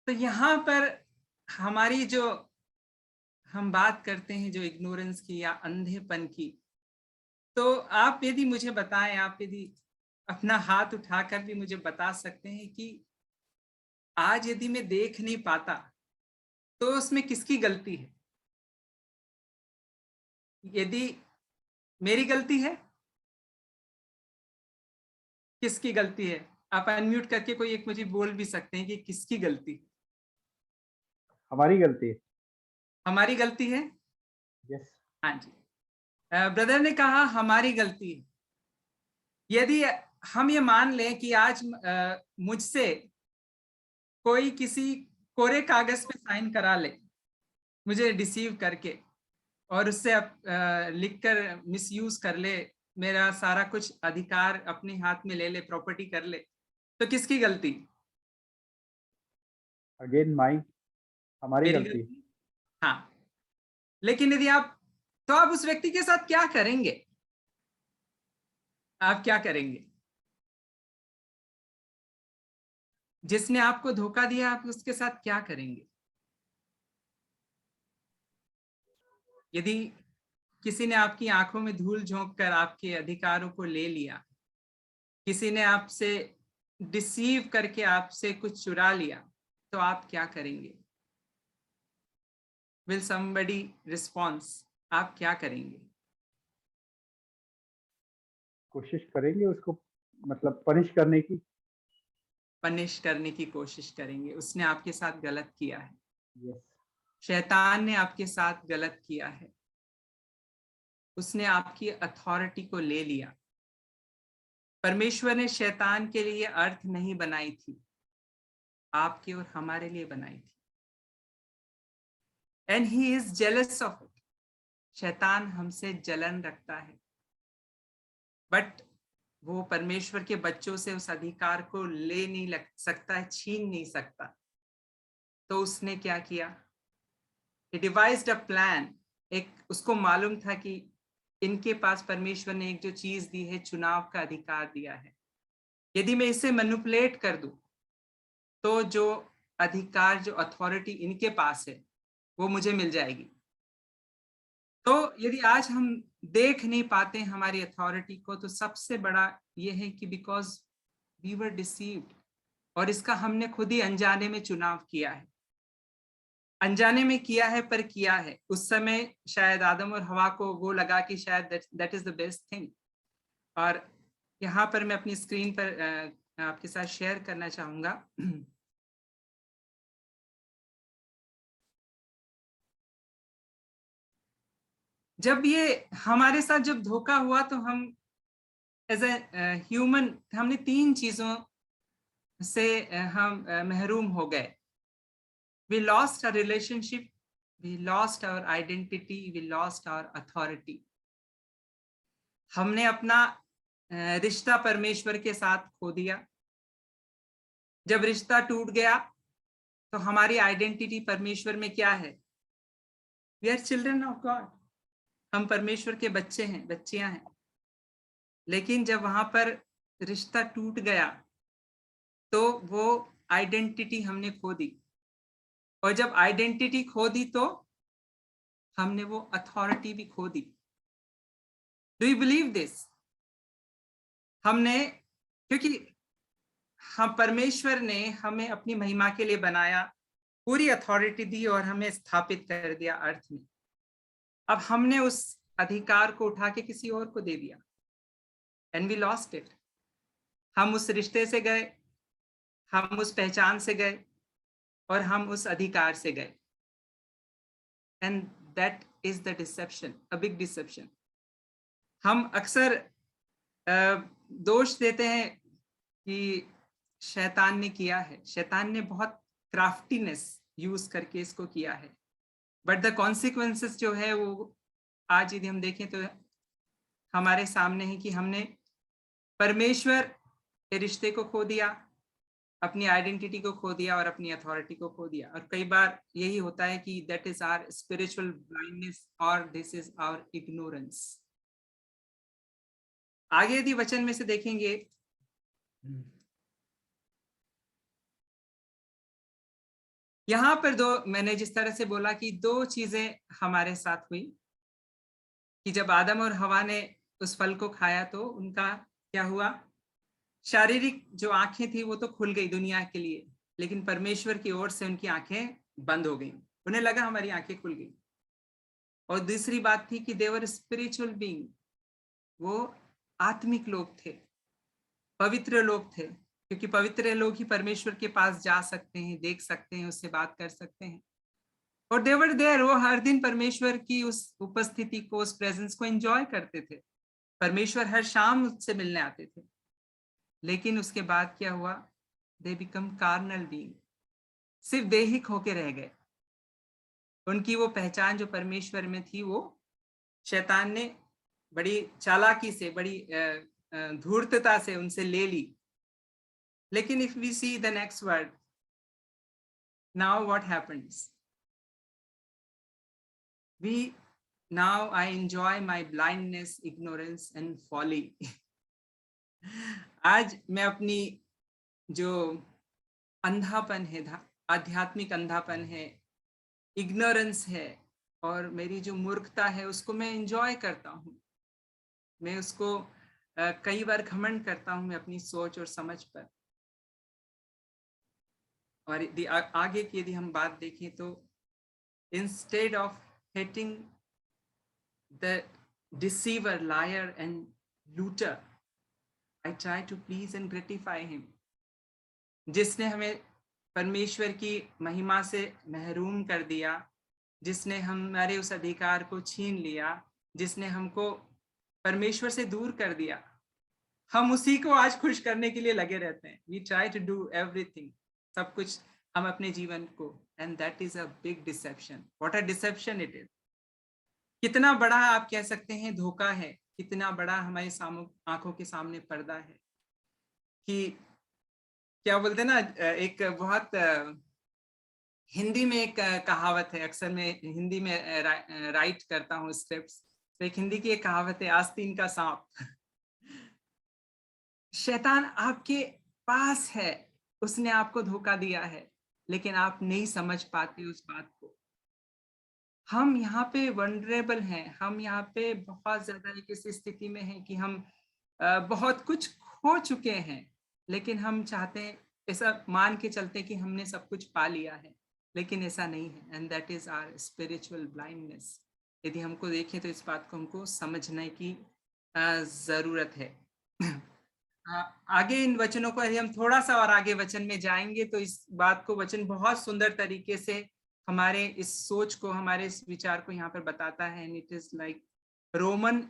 तो यहाँ पर हमारी जो हम बात करते हैं जो इग्नोरेंस की या अंधेपन की, तो आप यदि मुझे बताएं, आप यदि अपना हाथ उठाकर भी मुझे बता सकते हैं कि आज यदि मैं देख नहीं पाता तो उसमें किसकी गलती है? यदि मेरी गलती है, किसकी गलती है? आप अनम्यूट करके कोई एक मुझे बोल भी सकते हैं कि किसकी गलती है? हमारी गलती है। हमारी गलती है। यस। हाँ जी, ब्रदर ने कहा हमारी गलती है। यदि हम ये मान लें कि आज मुझसे कोई किसी कोरे कागज पे साइन करा ले मुझे डिसीव करके, और उससे लिखकर मिसयूज कर ले, मेरा सारा कुछ अधिकार अपने हाथ में ले ले, प्रॉपर्टी कर ले, तो किसकी गलती? अगेन माई, हमारी गलती। हाँ, लेकिन यदि तो आप उस व्यक्ति के साथ क्या करेंगे? आप क्या करेंगे? जिसने आपको धोखा दिया, आप उसके साथ क्या करेंगे? यदि किसी ने आपकी आंखों में धूल झोंक कर आपके अधिकारों को ले लिया, किसी ने आपसे डिसीव करके आपसे कुछ चुरा लिया, तो आप क्या करेंगे? Will somebody response? आप क्या करेंगे? कोशिश करेंगे उसको, मतलब पनिश करने की। पनिश करने की कोशिश करेंगे। उसने आपके साथ गलत किया है। यस। शैतान ने आपके साथ गलत किया है। उसने आपकी अथॉरिटी को ले लिया। परमेश्वर ने शैतान के लिए अर्थ नहीं बनाई थी, आपके और हमारे लिए बनाई थी। And he is jealous of it. शैतान हमसे जलन रखता है, बट वो परमेश्वर के बच्चों से उस अधिकार को ले नहीं सकता है, छीन नहीं सकता। तो उसने क्या किया? He devised a plan। उसको मालूम था कि इनके पास परमेश्वर ने एक जो चीज दी है, चुनाव का अधिकार दिया है, यदि मैं इसे मैनिपुलेट कर दूं तो जो अधिकार, जो अथॉरिटी इनके पास है, वो मुझे मिल जाएगी। तो यदि आज हम देख नहीं पाते हमारी अथॉरिटी को, तो सबसे बड़ा ये है कि बिकॉज वी वर डिसीव्ड, और इसका हमने खुद ही अनजाने में चुनाव किया है। अनजाने में किया है, पर किया है। उस समय शायद आदम और हवा को वो लगा कि शायद that is the best thing. और यहाँ पर मैं अपनी स्क्रीन पर आपके साथ शेयर करना चाहूंगा। जब ये हमारे साथ जब धोखा हुआ, तो हम एज ए ह्यूमन, हमने 3 चीजों से हम महरूम हो गए। We lost our relationship, we lost our identity, we lost our authority। हमने अपना रिश्ता परमेश्वर के साथ खो दिया। जब रिश्ता टूट गया तो हमारी आइडेंटिटी परमेश्वर में क्या है? We are children of God। हम परमेश्वर के बच्चे हैं, बच्चियां हैं। लेकिन जब वहां पर रिश्ता टूट गया तो वो आइडेंटिटी हमने खो दी, और जब आइडेंटिटी खो दी तो हमने वो अथॉरिटी भी खो दी। Do you believe this? हमने, क्योंकि हम परमेश्वर ने हमें अपनी महिमा के लिए बनाया, पूरी अथॉरिटी दी और हमें स्थापित कर दिया अर्थ में। अब हमने उस अधिकार को उठा के किसी और को दे दिया, एंड वी लॉस्ट इट। हम उस रिश्ते से गए, हम उस पहचान से गए और हम उस अधिकार से गए, and that is the deception, a big deception. हम अक्सर दोष देते हैं कि शैतान ने किया है, शैतान ने बहुत क्राफ्टीनेस यूज करके इसको किया है, बट द कॉन्सिक्वेंसेस जो है वो आज यदि हम देखें तो हमारे सामने है कि हमने परमेश्वर के रिश्ते को खो दिया, अपनी आइडेंटिटी को खो दिया और अपनी अथॉरिटी को खो दिया। और कई बार यही होता है कि that is our spiritual blindness और दिस इज आवर इग्नोरेंस। आगे यदि वचन में से देखेंगे, यहां पर मैंने जिस तरह से बोला कि दो चीजें हमारे साथ हुई कि जब आदम और हवा ने उस फल को खाया तो उनका क्या हुआ, शारीरिक जो आंखें थी वो तो खुल गई दुनिया के लिए, लेकिन परमेश्वर की ओर से उनकी आंखें बंद हो गई। उन्हें लगा हमारी आंखें खुल गई। और दूसरी बात थी कि देवर स्पिरिचुअल बीइंग, वो आत्मिक लोग थे, पवित्र लोग थे, क्योंकि पवित्र लोग ही परमेश्वर के पास जा सकते हैं, देख सकते हैं, उससे बात कर सकते हैं। और देवर देयर, वो हर दिन परमेश्वर की उस उपस्थिति को, उस प्रेजेंस को एंजॉय करते थे। परमेश्वर हर शाम उससे मिलने आते थे। लेकिन उसके बाद क्या हुआ, दे बिकम कार्नल बीइंग, सिर्फ देहिक होके रह गए। उनकी वो पहचान जो परमेश्वर में थी वो शैतान ने बड़ी चालाकी से, बड़ी धूर्तता से उनसे ले ली। लेकिन if we see the next word, now what happens, now I enjoy my blindness, ignorance and folly. आज मैं अपनी जो अंधापन है, आध्यात्मिक अंधापन है, इग्नोरेंस है और मेरी जो मूर्खता है, उसको मैं एंजॉय करता हूँ। मैं उसको कई बार घमंड करता हूँ मैं अपनी सोच और समझ पर। और आगे की यदि हम बात देखें तो instead of hating the deceiver, liar and looter, I try to please and gratify him. जिसने हमें परमेश्वर की महिमा से महरूम कर दिया, जिसने हमारे उस अधिकार को छीन लिया, जिसने हमको परमेश्वर से दूर कर दिया, हम उसी को आज खुश करने के लिए लगे रहते हैं। We try to do everything, सब कुछ हम अपने जीवन को, and that is a big deception. What a deception it is. कितना बड़ा आप कह सकते हैं धोखा है, कितना बड़ा हमारे आंखों के सामने पर्दा है कि क्या बोलते हैं ना, एक बहुत हिंदी में एक कहावत है, अक्सर मैं हिंदी में राइट करता हूँ स्क्रिप्ट्स, तो एक हिंदी की एक कहावत है, आस्तीन का सांप। शैतान आपके पास है, उसने आपको धोखा दिया है, लेकिन आप नहीं समझ पाते उस बात को। हम यहाँ पे वनरेबल हैं, हम यहाँ पे बहुत ज्यादा एक ऐसी स्थिति में हैं कि हम बहुत कुछ खो चुके हैं, लेकिन हम चाहते हैं, ऐसा मान के चलते हैं कि हमने सब कुछ पा लिया है, लेकिन ऐसा नहीं है। And that is our spiritual blindness. यदि हमको देखें तो इस बात को हमको समझने की जरूरत है। आगे इन वचनों को यदि हम थोड़ा सा और आगे वचन में जाएंगे तो इस बात को वचन बहुत सुंदर तरीके से हमारे इस सोच को, हमारे इस विचार को यहाँ पर बताता है। And it is like Roman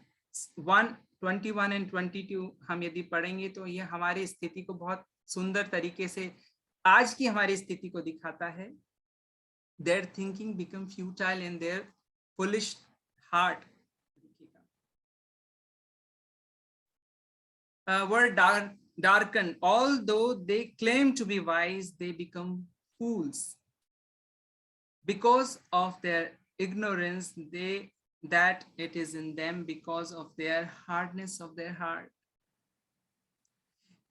1:21 and 22 हम यदि पढ़ेंगे तो ये हमारी स्थिति को बहुत सुंदर तरीके से, आज की हमारी स्थिति को दिखाता है। Their thinking become futile and their foolish heart were darkened. Although they claim to be wise, they become fools. Because of their ignorance, that it is in them, because of their hardness of their heart.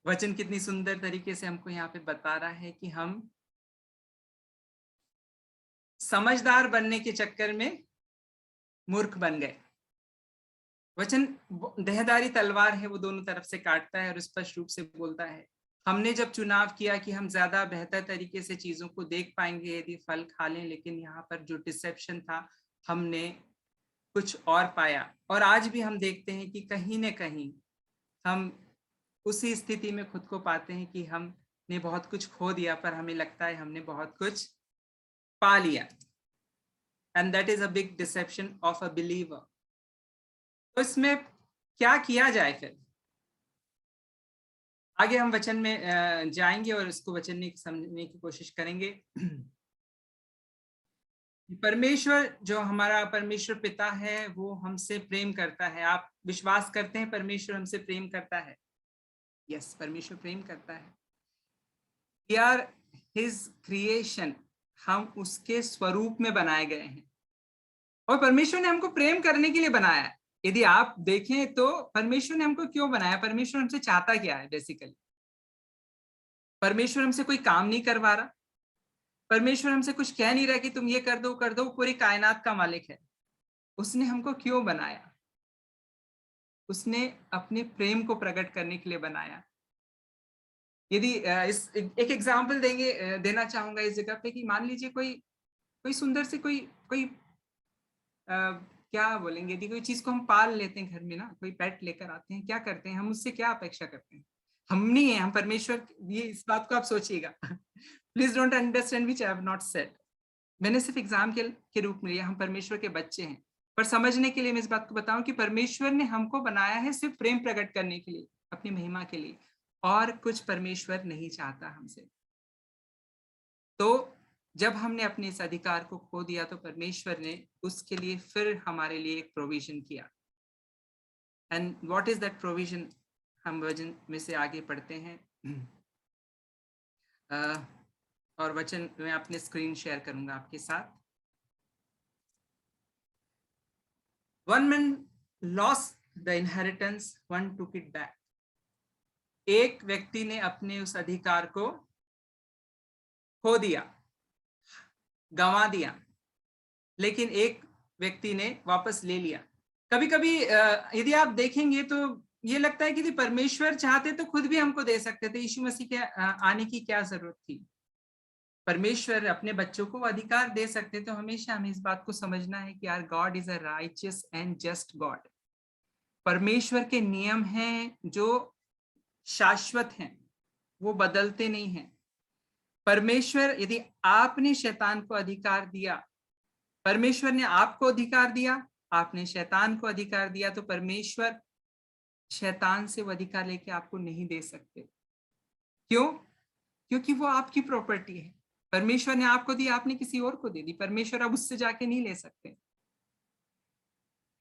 वचन कितनी सुंदर तरीके से हमको यहाँ पे बता रहा है कि हम समझदार बनने के चक्कर में मूर्ख बन गए। वचन देहधारी तलवार है, वो दोनों तरफ से काटता है और स्पष्ट रूप से बोलता है हमने जब चुनाव किया कि हम ज्यादा बेहतर तरीके से चीजों को देख पाएंगे यदि फल खा लें, लेकिन यहाँ पर जो डिसेप्शन था हमने कुछ और पाया। और आज भी हम देखते हैं कि कहीं न कहीं हम उसी स्थिति में खुद को पाते हैं कि हमने बहुत कुछ खो दिया, पर हमें लगता है हमने बहुत कुछ पा लिया। And that is a big deception of a believer. तो इसमें क्या किया जाए फिर? आगे हम वचन में जाएंगे और इसको वचन में समझने की कोशिश करेंगे। परमेश्वर, जो हमारा परमेश्वर पिता है, वो हमसे प्रेम करता है। आप विश्वास करते हैं परमेश्वर हमसे प्रेम करता है? यस, परमेश्वर प्रेम करता है। वी आर हिज क्रिएशन, हम उसके स्वरूप में बनाए गए हैं और परमेश्वर ने हमको प्रेम करने के लिए बनाया है। यदि आप देखें तो परमेश्वर ने हमको क्यों बनाया? परमेश्वर हमसे चाहता क्या है? बेसिकली परमेश्वर हमसे कोई काम नहीं करवा रहा, परमेश्वर हमसे कुछ कह नहीं रहा कि तुम ये कर दो कर दो। पूरी कायनात का मालिक है। उसने हमको क्यों बनाया? उसने अपने प्रेम को प्रकट करने के लिए बनाया। यदि इस एक एग्जांपल देना चाहूंगा इस जगह पे कि मान लीजिए कोई सुंदर से कोई क्या बोलेंगे, यदि कोई चीज को हम पाल लेते हैं घर में ना, कोई पेट लेकर आते हैं, क्या करते हैं हम? उससे क्या अपेक्षा करते हैं? हम नहीं है, हम परमेश्वर। ये इस बात को आप सोचिएगा। Please don't understand which I have not said. मैंने सिर्फ एग्जाम्पल के रूप में लिया, हम परमेश्वर के बच्चे हैं। पर समझने के लिए मैं इस बात को बताऊं कि परमेश्वर ने हमको बनाया है सिर्फ प्रेम प्रकट करने के लिए, अपनी महिमा के लिए, और कुछ परमेश्वर नहीं चाहता हमसे। तो जब हमने अपने इस अधिकार को खो दिया तो परमेश्वर ने उसके लिए फिर हमारे लिए एक प्रोविजन किया। And what is that provision? हम वचन में से आगे पढ़ते हैं और वचन मैं अपने स्क्रीन शेयर करूंगा आपके साथ। One man lost the inheritance, one took it back. एक व्यक्ति ने अपने उस अधिकार को खो दिया, गंवा दिया, लेकिन एक व्यक्ति ने वापस ले लिया। कभी कभी यदि आप देखेंगे तो ये लगता है कि यदि परमेश्वर चाहते तो खुद भी हमको दे सकते थे। यीशु मसीह के आने की क्या जरूरत थी? परमेश्वर अपने बच्चों को अधिकार दे सकते। तो हमेशा हमें इस बात को समझना है कि यार, God is a righteous and just God. परमेश्वर के नियम हैं जो शाश्वत हैं, वो बदलते नहीं हैं। परमेश्वर, यदि आपने शैतान को अधिकार दिया, परमेश्वर ने आपको अधिकार दिया, आपने शैतान को अधिकार दिया, तो परमेश्वर शैतान से वो अधिकार लेके आपको नहीं दे सकते। क्यों? क्योंकि वो आपकी प्रॉपर्टी है। परमेश्वर ने आपको दी, आपने किसी और को दे दी। परमेश्वर अब उससे जाके नहीं ले सकते।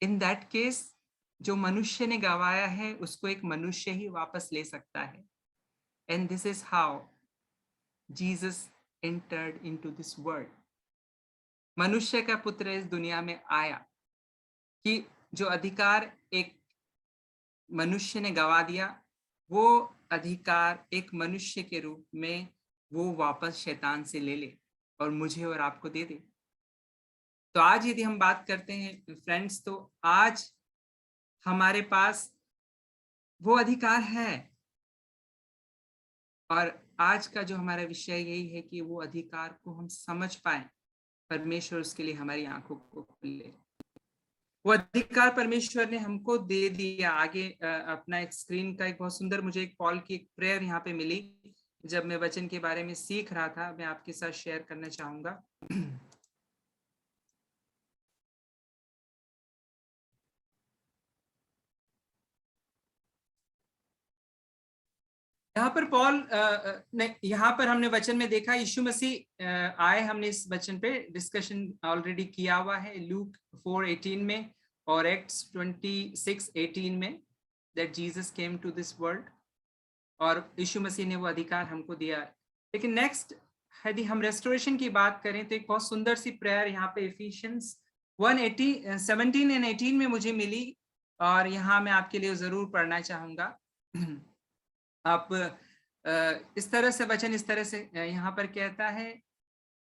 इन दैट केस जो मनुष्य ने गवाया है उसको एक मनुष्य ही वापस ले सकता है। And this is how Jesus entered into this world. मनुष्य का पुत्र इस दुनिया में आया कि जो अधिकार एक मनुष्य ने गवा दिया, वो अधिकार एक मनुष्य के रूप में वो वापस शैतान से ले ले और मुझे और आपको दे दे। तो आज यदि हम बात करते हैं फ्रेंड्स, तो आज हमारे पास वो अधिकार है। और आज का जो हमारा विषय यही है कि वो अधिकार को हम समझ पाए। परमेश्वर उसके लिए हमारी आंखों को खोले। वो अधिकार परमेश्वर ने हमको दे दिया। आगे अपना एक स्क्रीन का एक बहुत सुंदर मुझे एक पॉल की एक प्रेयर यहाँ पे मिली जब मैं वचन के बारे में सीख रहा था, मैं आपके साथ शेयर करना चाहूंगा। यहाँ पर पॉल यहाँ पर हमने वचन में देखा यीशु मसीह आए। हमने इस वचन पे डिस्कशन ऑलरेडी किया हुआ है लूक 4:18 में और एक्ट्स 26:18 में, that Jesus came to this world. और यीशु मसीह ने वो अधिकार हमको दिया। लेकिन नेक्स्ट यदि हम रेस्टोरेशन की बात करें तो एक बहुत सुंदर सी प्रेयर यहाँ पे इफिशियंस 17 एंड 18 में मुझे मिली और यहाँ मैं आपके लिए जरूर पढ़ना चाहूंगा। आप इस तरह से वचन इस तरह से यहाँ पर कहता है,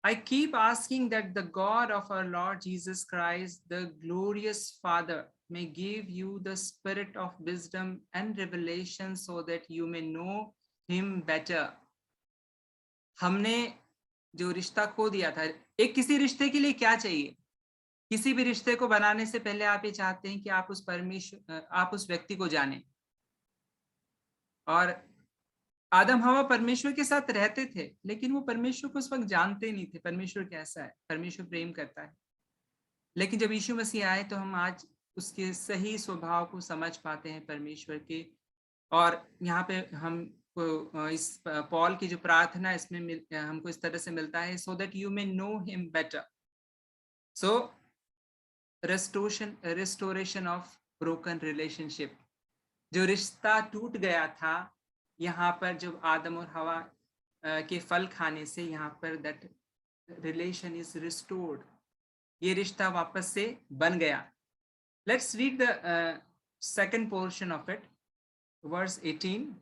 I keep asking that the God of our Lord Jesus Christ, the glorious Father, may give you the spirit of wisdom and revelation so that you may know him better. हमने जो रिश्ता खो दिया था, एक किसी रिश्ते के लिए क्या चाहिए? किसी भी रिश्ते को बनाने से पहले आप ये चाहते हैं कि आप उस व्यक्ति को जानें। और आदम हवा परमेश्वर के साथ रहते थे, लेकिन वो परमेश्वर को उस वक्त जानते नहीं थे। परमेश्वर कैसा है? परमेश्वर प्रेम करता है। लेकिन जब यीशु मसीह आए तो हम आज उसके सही स्वभाव को समझ पाते हैं परमेश्वर के। और यहाँ पे हम इस पॉल की जो प्रार्थना इसमें हमको इस तरह से मिलता है, so that you may know him better. So restoration of broken relationship. जो रिश्ता टूट गया था, यहाँ पर जब आदम और हवा के फल खाने से यहाँ पर that relation is restored. ये रिश्ता वापस से बन गया। Let's read the second portion of it, verse 18.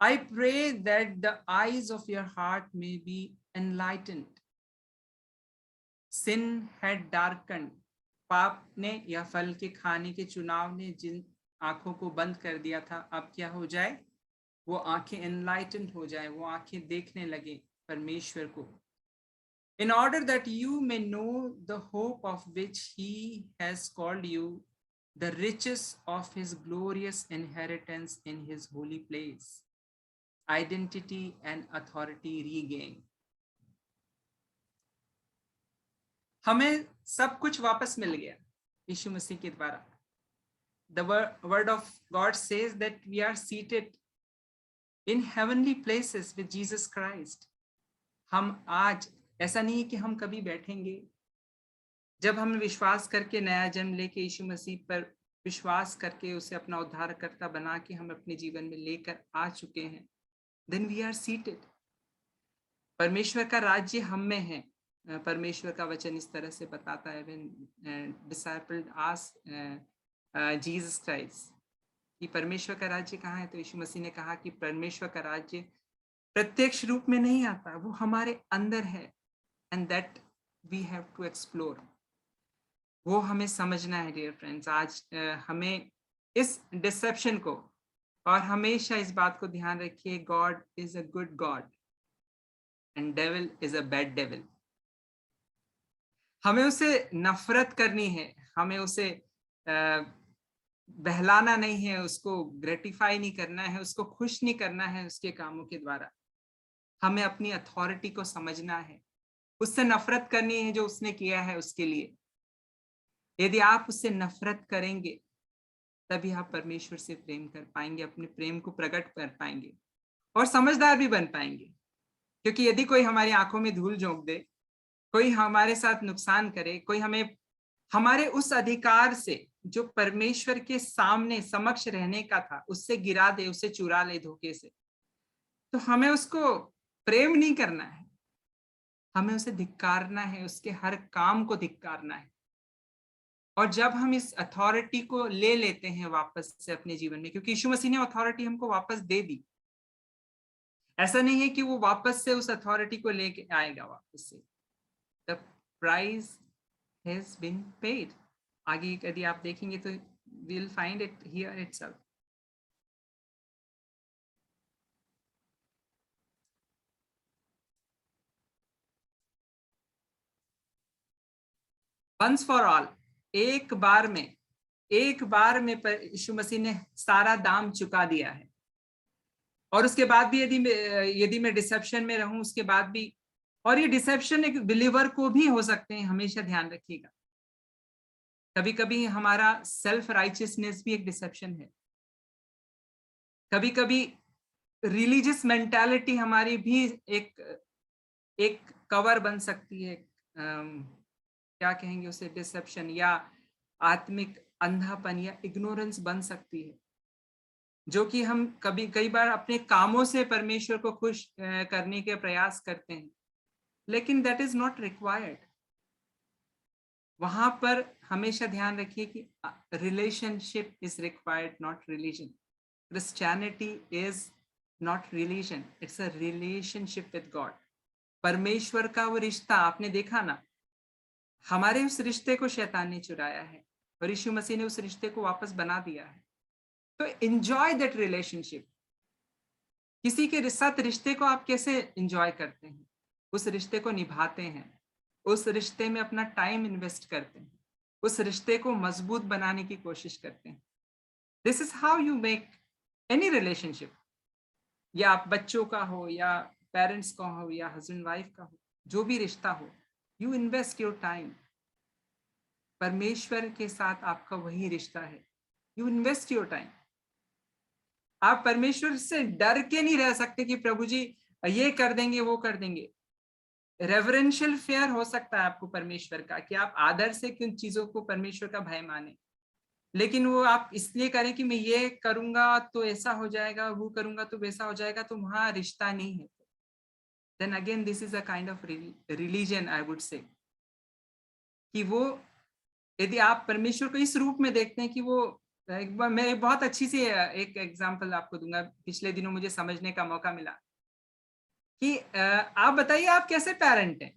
I pray that the eyes of your heart may be enlightened. Sin had darkened. पाप ने या फल के खाने के चुनाव ने जिन आंखों को बंद कर दिया था, अब क्या हो जाए? वो आंखें enlightened हो जाए, वो आंखें देखने लगे परमेश्वर को। In order that you may know the hope of which he has called you, the riches of his glorious inheritance in his holy place, identity and authority regain. हमें सब कुछ वापस मिल गया यीशु मसीह के द्वारा। The word of God says that we are seated in heavenly places with Jesus Christ. हम आज, ऐसा नहीं है कि हम कभी बैठेंगे। जब हम विश्वास करके नया जन्म लेके यीशु मसीह पर विश्वास करके उसे अपना उद्धारकर्ता बना के हम अपने जीवन में लेकर आ चुके हैं, then we are seated. परमेश्वर का राज्य हम में है। परमेश्वर का वचन इस तरह से बताता है, when disciples asked Jesus Christ कि परमेश्वर का राज्य कहाँ है, तो यीशु मसीह ने कहा कि परमेश्वर का राज्य प्रत्यक्ष रूप में नहीं आता, वो हमारे अंदर है, and that we have to explore. वो हमें समझना है डियर फ्रेंड्स। आज हमें इस डिसेप्शन को, और हमेशा इस बात को ध्यान रखिए, God is a good God and devil is a bad devil. हमें उसे नफरत करनी है, हमें उसे बहलाना नहीं है, उसको ग्रेटिफाई नहीं करना है, उसको खुश नहीं करना है उसके कामों के द्वारा। हमें अपनी अथॉरिटी को समझना है, उससे नफरत करनी है जो उसने किया है उसके लिए। यदि आप उससे नफरत करेंगे तभी आप परमेश्वर से प्रेम कर पाएंगे, अपने प्रेम को प्रकट कर पाएंगे और समझदार भी बन पाएंगे। क्योंकि यदि कोई हमारी आंखों में धूल झोंक दे, कोई हमारे साथ नुकसान करे, कोई हमें हमारे उस अधिकार से जो परमेश्वर के सामने समक्ष रहने का था उससे गिरा दे, उससे चुरा ले धोखे से, तो हमें उसको प्रेम नहीं करना है, हमें उसे धिक्कारना है, उसके हर काम को धिक्कारना है। और जब हम इस अथॉरिटी को ले लेते हैं वापस से अपने जीवन में, क्योंकि यीशु मसीह ने अथॉरिटी हमको वापस दे दी, ऐसा नहीं है कि वो वापस से उस अथॉरिटी को लेके आएगा वापस से। The price has been paid. आगे यदि आप देखेंगे तो we will find it here itself. Once for all, एक बार में यीशु मसीह ने सारा दाम चुका दिया है। और उसके बाद भी यदि मैं डिसेप्शन में रहूं, उसके बाद भी, और ये डिसेप्शन एक बिलीवर को भी हो सकते हैं, हमेशा ध्यान रखिएगा। कभी कभी हमारा सेल्फ राइचियसनेस भी एक डिसेप्शन है, कभी कभी रिलीजियस मेंटालिटी हमारी भी एक कवर बन सकती है, क्या कहेंगे उसे, डिसेप्शन या आत्मिक अंधापन या इग्नोरेंस बन सकती है, जो कि हम कई बार अपने कामों से परमेश्वर को खुश करने के प्रयास करते हैं, लेकिन दैट इज नॉट रिक्वायर्ड। वहां पर हमेशा ध्यान रखिए कि relationship is required, not religion. Christianity is not religion, it's a relationship with God. परमेश्वर का वो रिश्ता, आपने देखा ना, हमारे उस रिश्ते को शैतान ने चुराया है और यीशु मसीह ने उस रिश्ते को वापस बना दिया है। तो एंजॉय दैट रिलेशनशिप, किसी के साथ रिश्ते को आप कैसे एंजॉय करते हैं, उस रिश्ते को निभाते हैं, उस रिश्ते में अपना टाइम इन्वेस्ट करते हैं, उस रिश्ते को मजबूत बनाने की कोशिश करते हैं। This is how you make any relationship, या आप बच्चों का हो या पेरेंट्स का हो या हस्बैंड वाइफ का हो, जो भी रिश्ता हो, यू इन्वेस्ट योर टाइम। परमेश्वर के साथ आपका वही रिश्ता है, यू इन्वेस्ट योर टाइम। आप परमेश्वर से डर के नहीं रह सकते कि प्रभु जी ये कर देंगे वो कर देंगे। रेवरेंशियल फेयर हो सकता है आपको परमेश्वर का, कि आप आदर से किन चीजों को परमेश्वर का भय माने, लेकिन वो आप इसलिए करें कि मैं ये करूंगा तो ऐसा हो जाएगा, वो करूंगा तो वैसा हो जाएगा, तो वहां रिश्ता नहीं है। Then again this is a kind of religion, I would say, कि वो यदि आप परमेश्वर को इस रूप में देखते हैं कि वो, मैं बहुत अच्छी सी एक एग्जांपल आपको दूंगा, पिछले दिनों मुझे समझने का मौका मिला कि आप बताइए आप कैसे पेरेंट हैं,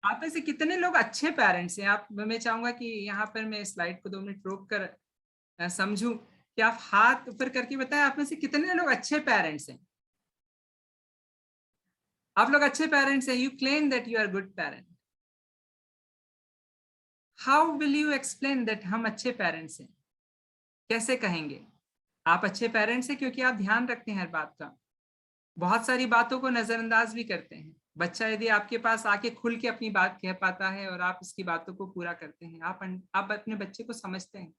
आप में से कितने लोग अच्छे पेरेंट्स हैं। आप, मैं चाहूंगा कि यहाँ पर मैं स्लाइड को 2 मिनट रोक कर समझूं कि आप हाथ ऊपर करके बताएं आप में से कितने लोग अच्छे पेरेंट्स हैं। आप लोग अच्छे पेरेंट्स हैं, you claim that you are good parent. How will you explain that हम अच्छे पेरेंट्स हैं? कैसे कहेंगे आप अच्छे पेरेंट्स हैं? क्योंकि आप ध्यान रखते हैं हर बात का, बहुत सारी बातों को नजरअंदाज भी करते हैं। बच्चा यदि आपके पास आके खुल के अपनी बात कह पाता है और आप उसकी बातों को पूरा करते हैं, आप अपने बच्चे को समझते हैं।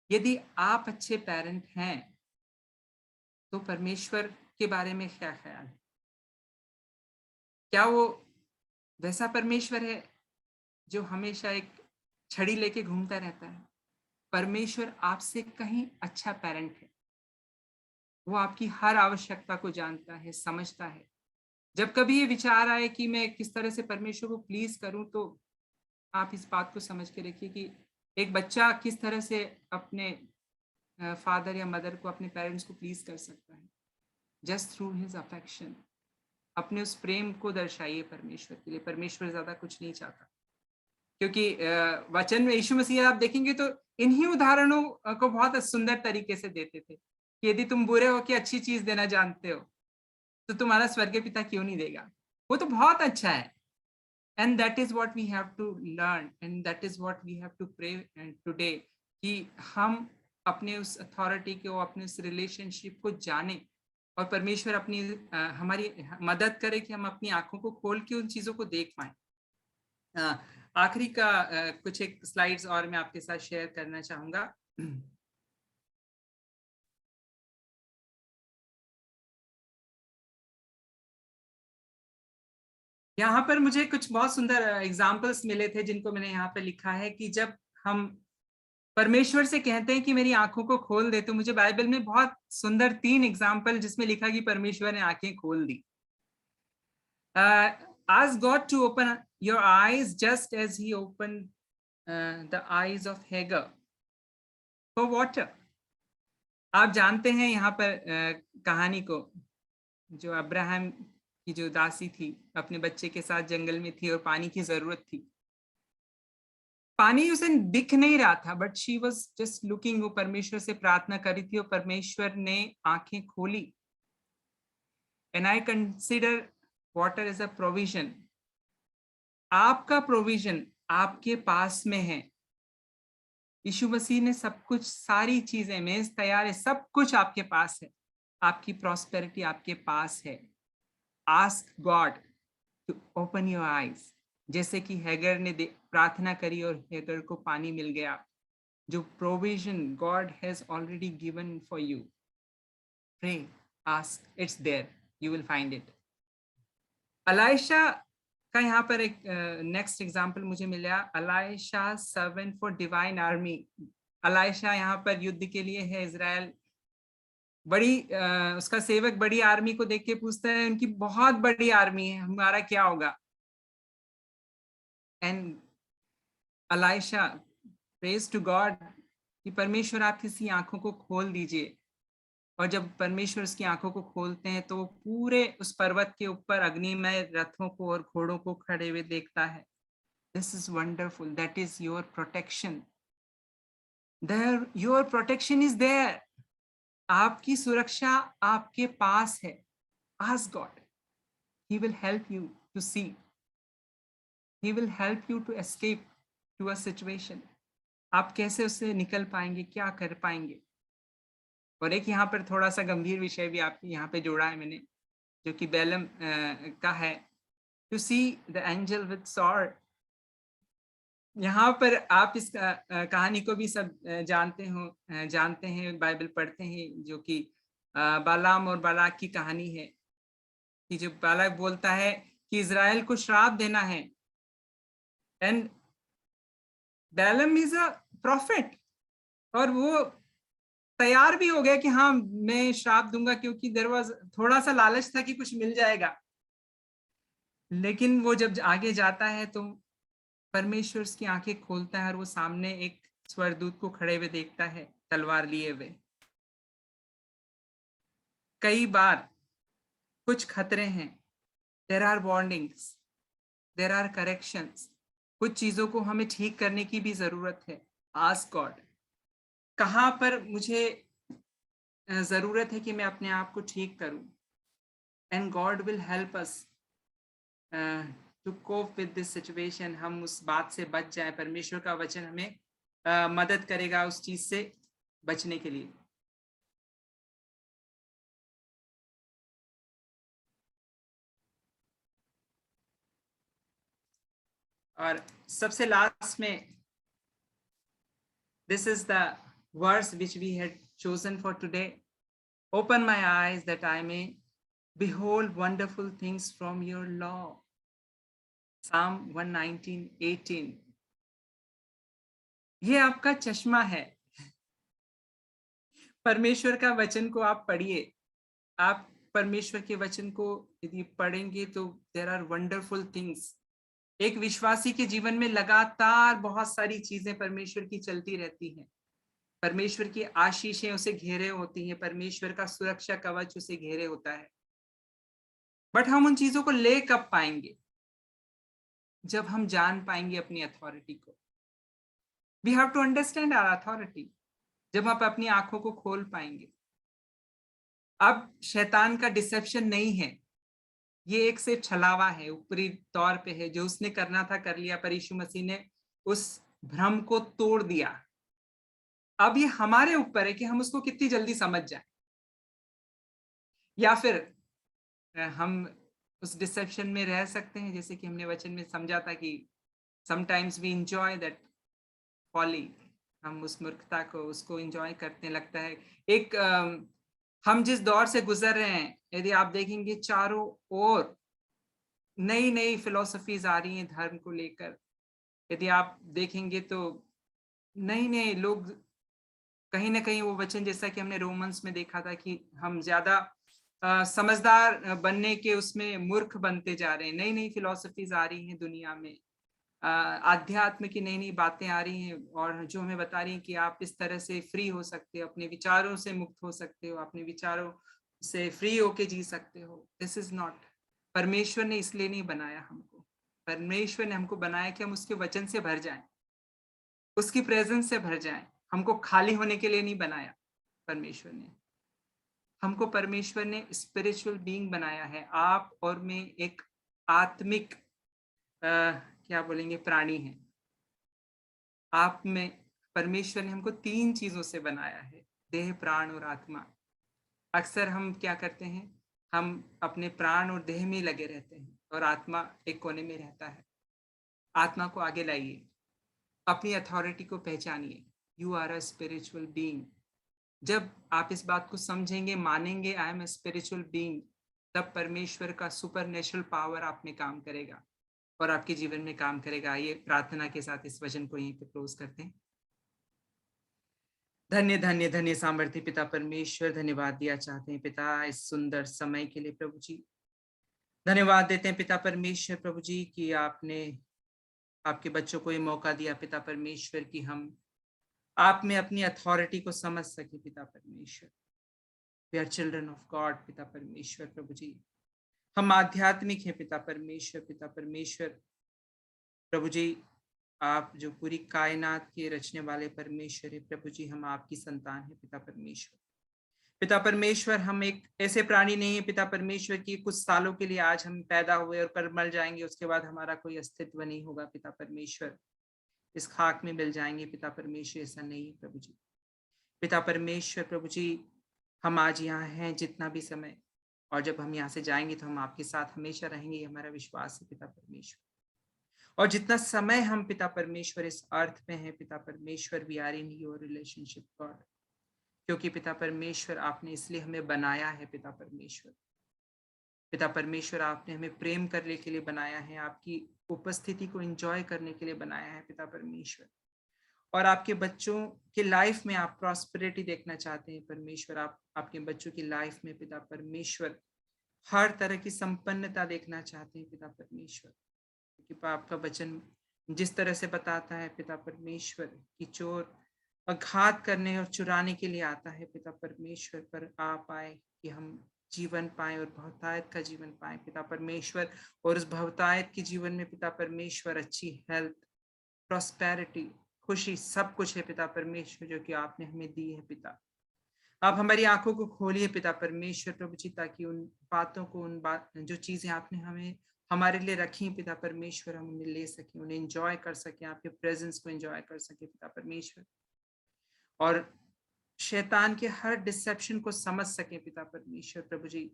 यदि आप अच्छे पेरेंट हैं तो परमेश्वर के बारे में क्या ख्याल है? क्या वो वैसा परमेश्वर है जो हमेशा एक छड़ी लेके घूमता रहता है? परमेश्वर आपसे कहीं अच्छा पेरेंट है। वो आपकी हर आवश्यकता को जानता है, समझता है। जब कभी ये विचार आए कि मैं किस तरह से परमेश्वर को प्लीज करूं, तो आप इस बात को समझ के रखिए कि एक बच्चा किस तरह से अपने फादर या मदर को, अपने पेरेंट्स को प्लीज कर सकता है, जस्ट थ्रू हिज अफेक्शन। अपने उस प्रेम को दर्शाइए परमेश्वर के लिए। परमेश्वर ज्यादा कुछ नहीं चाहता, क्योंकि वचन में यीशु मसीह आप देखेंगे तो इन्हीं उदाहरणों को बहुत सुंदर तरीके से देते थे कि यदि तुम बुरे हो के अच्छी चीज देना जानते हो तो तुम्हारा स्वर्गीय पिता क्यों नहीं देगा? वो तो बहुत अच्छा है। And that is what we have to learn, and that is what we have to pray today, कि हम अपने उस अथॉरिटी को, अपने उस रिलेशनशिप को जाने, और परमेश्वर अपनी हमारी मदद करे कि हम अपनी आंखों को खोल के उन चीजों को देख पाए। आखिरी का कुछ एक स्लाइड्स और मैं आपके साथ शेयर करना चाहूंगा। यहाँ पर मुझे कुछ बहुत सुंदर एग्जाम्पल्स मिले थे जिनको मैंने यहाँ पे लिखा है कि जब हम परमेश्वर से कहते हैं कि मेरी आंखों को खोल दे, तो मुझे बाइबल में बहुत सुंदर 3 एग्जाम्पल जिसमें लिखा कि परमेश्वर ने आंखें खोल दी। Ask God to open your eyes just as he opened the eyes of Hagar for water. आप जानते हैं यहाँ पर कहानी को, जो अब्राहम की जो दासी थी, अपने बच्चे के साथ जंगल में थी और पानी की जरूरत थी। पानी उसे दिख नहीं रहा था, but she was just looking. वो परमेश्वर से प्रार्थना करी थी और परमेश्वर ने आंखें खोली। And I consider water as a provision. आपका प्रोविजन आपके पास में है। यीशु मसीह ने सब कुछ, सारी चीजें, मेज तैयार है, सब कुछ आपके पास है। आपकी प्रॉस्पेरिटी आपके पास है। Ask God to open your eyes, जैसे कि हैगर ने प्रार्थना करी और हैगर को पानी मिल गया। जो provision God has already given for you, pray, ask, it's there, you will find it. Elisha का यहाँ पर एक नेक्स्ट एग्जाम्पल मुझे मिला। Elisha servant for divine army. Elisha यहाँ पर युद्ध के लिए है। इजराइल बड़ी उसका सेवक बड़ी आर्मी को देख के पूछता है, उनकी बहुत बड़ी आर्मी है, हमारा क्या होगा? एंड अलाइशा प्रेज टू गॉड कि परमेश्वर आप किसी आंखों को खोल दीजिए। और जब परमेश्वर उसकी आंखों को खोलते हैं तो पूरे उस पर्वत के ऊपर अग्निमय रथों को और घोड़ों को खड़े हुए देखता है। This is wonderful, that is your protection. There your protection is there. आपकी सुरक्षा आपके पास है। Ask God. He will help you to see. He will help you to escape to a situation. आप कैसे उससे निकल पाएंगे, क्या कर पाएंगे। और एक यहाँ पर थोड़ा सा गंभीर विषय भी आपके यहाँ पे जोड़ा है मैंने, जो कि बैलम का है, to see the angel with sword. यहाँ पर आप इस कहानी को भी सब जानते हैं, बाइबल पढ़ते हैं, जो कि बालाम और बालाक की कहानी है, कि जो बालाक बोलता है कि इज़राइल को श्राप देना है, and Belum is a profit, और वो तैयार भी हो गया कि हाँ मैं श्राप दूंगा, क्योंकि देयर वाज थोड़ा सा लालच था कि कुछ मिल जाएगा। लेकिन वो जब आगे जाता है तो परमेश्वर उसकी आंखें खोलता है और वो सामने एक स्वर्गदूत को खड़े हुए देखता है, तलवार लिए हुए। कई बार कुछ खतरे हैं, there are warnings, there are corrections, कुछ चीजों को हमें ठीक करने की भी जरूरत है। आस्क गॉड, कहाँ पर मुझे जरूरत है कि मैं अपने आप को ठीक करूं, and God will help us to cope with this situation. हम उस बात से बच जाए, परमेश्वर का वचन हमें मदद करेगा उस चीज से बचने के लिए। और सबसे लास्ट में, this is the verse which we had chosen for today. Open my eyes that I may behold wonderful things from your law. Psalm 119:18. ये आपका चश्मा है। परमेश्वर का वचन को आप पढ़िए। आप परमेश्वर के वचन को यदि पढ़ेंगे तो देयर आर वंडरफुल थिंग्स। एक विश्वासी के जीवन में लगातार बहुत सारी चीजें परमेश्वर की चलती रहती हैं। परमेश्वर की आशीषें उसे घेरे होती हैं, परमेश्वर का सुरक्षा कवच उसे घेरे होता है। बट हम उन चीजों को ले कब पाएंगे? जब हम जान पाएंगे अपनी अथॉरिटी को। We have to understand our authority. जब आप अपनी आंखों को खोल पाएंगे। अब शैतान का डिसेप्शन नहीं है, ये एक सिर्फ छलावा है, ऊपरी तौर पे है, जो उसने करना था कर लिया, पर यीशु मसीह ने उस भ्रम को तोड़ दिया। अब ये हमारे ऊपर है कि हम उसको कितनी जल्दी समझ जाए, या फिर हम उस डिसेप्शन में रह सकते हैं। जैसे कि हमने वचन में समझा था कि sometimes we enjoy that folly, हम उस मूर्खता को उसको एंजॉय करने लगता है। एक हम जिस दौर से गुजर रहे हैं, यदि आप देखेंगे चारों ओर नई नई फिलोसफीज आ रही हैं धर्म को लेकर। यदि आप देखेंगे तो नए नए लोग, कहीं ना कहीं वो वचन जैसा कि हमने रोमन्स में देखा था कि हम ज्यादा समझदार बनने के उसमें मूर्ख बनते जा रहे हैं। नई नई फिलोसफीज आ रही हैं दुनिया में, आध्यात्म की नई नई बातें आ रही हैं, और जो हमें बता रही हैं कि आप इस तरह से फ्री हो सकते हो, अपने विचारों से मुक्त हो सकते हो, अपने विचारों से फ्री होके जी सकते हो। दिस इज नॉट, परमेश्वर ने इसलिए नहीं बनाया हमको। परमेश्वर ने हमको बनाया कि हम उसके वचन से भर जाएं, उसकी प्रेजेंस से भर जाएं। हमको खाली होने के लिए नहीं बनाया परमेश्वर ने। हमको परमेश्वर ने स्पिरिचुअल बीइंग बनाया है। आप और मैं एक आत्मिक क्या बोलेंगे प्राणी है। आप में परमेश्वर ने हमको 3 चीजों से बनाया है, देह, प्राण और आत्मा। अक्सर हम क्या करते हैं, हम अपने प्राण और देह में लगे रहते हैं और आत्मा एक कोने में रहता है। आत्मा को आगे लाइए, अपनी अथॉरिटी को पहचानिए। You are a spiritual being. जब आप इस बात को समझेंगे, मानेंगे, I am a spiritual being, तब परमेश्वर का सुपर नेचुरल पावर आप में काम करेगा और आपके जीवन में काम करेगा। आइए प्रार्थना के साथ इस वचन को यहीं पे क्लोज करते हैं। धन्य धन्य धन्य सामर्थ्य पिता परमेश्वर, धन्यवाद दिया चाहते हैं पिता इस सुंदर समय के लिए। प्रभु जी धन्यवाद देते हैं पिता परमेश्वर, प्रभु जी कि आपने आपके बच्चों को ये मौका दिया पिता परमेश्वर कि हम आप में अपनी अथॉरिटी को समझ सके पिता परमेश्वर। We are children of God पिता परमेश्वर। प्रभु जी हम आध्यात्मिक हैं पिता परमेश्वर। पिता परमेश्वर प्रभु जी, आप जो पूरी कायनात के रचने वाले परमेश्वर है प्रभु जी, हम आपकी संतान है पिता परमेश्वर। पिता परमेश्वर, हम एक ऐसे प्राणी नहीं है पिता परमेश्वर की कुछ सालों के लिए आज हम पैदा हुए और पर मर जाएंगे, उसके बाद हमारा कोई अस्तित्व नहीं होगा पिता परमेश्वर, इस खाक में मिल जाएंगे पिता परमेश्वर। ऐसा नहीं है प्रभु जी। पिता परमेश्वर प्रभु जी, हम आज यहाँ हैं जितना भी समय, और जब हम यहाँ से जाएंगे तो हम आपके साथ हमेशा रहेंगे, ये हमारा विश्वास है पिता परमेश्वर। और जितना समय हम पिता परमेश्वर इस अर्थ में है पिता परमेश्वर, we are in your relationship God, क्योंकि पिता परमेश्वर आपने इसलिए हमें बनाया है पिता परमेश्वर। पिता परमेश्वर आपने हमें प्रेम करने के लिए बनाया है, आपकी उपस्थिति को एंजॉय करने के लिए बनाया है पिता परमेश्वर। और आपके बच्चों की लाइफ में आप प्रॉस्पेरिटी देखना चाहते हैं परमेश्वर। आप आपके बच्चों की लाइफ में पिता परमेश्वर हर तरह की संपन्नता देखना चाहते हैं पिता परमेश्वर, क्योंकि आपका वचन जिस तरह से बताता है पिता परमेश्वर कि चोर घात करने और चुराने के लिए आता है पिता परमेश्वर, पर आप आए कि हम जीवन पाए और बहुतायत का जीवन पाए पिता परमेश्वर। और उस बहुतायत के जीवन में पिता परमेश्वर अच्छी हेल्थ, प्रॉस्पेरिटी, खुशी, सब कुछ है पिता परमेश्वर जो कि आपने हमें दी है पिता। आप हमारी आंखों को खोलिए पिता परमेश्वर प्रभु जी, ताकि उन बातों को, जो चीजें आपने हमें हमारे लिए रखी पिता परमेश्वर, हम उन्हें ले सकें, उन्हें एंजॉय कर सकें, आपके प्रेजेंस को एंजॉय कर सकें पिता परमेश्वर, और शैतान के हर डिसेप्शन को समझ सकें पिता परमेश्वर प्रभु जी,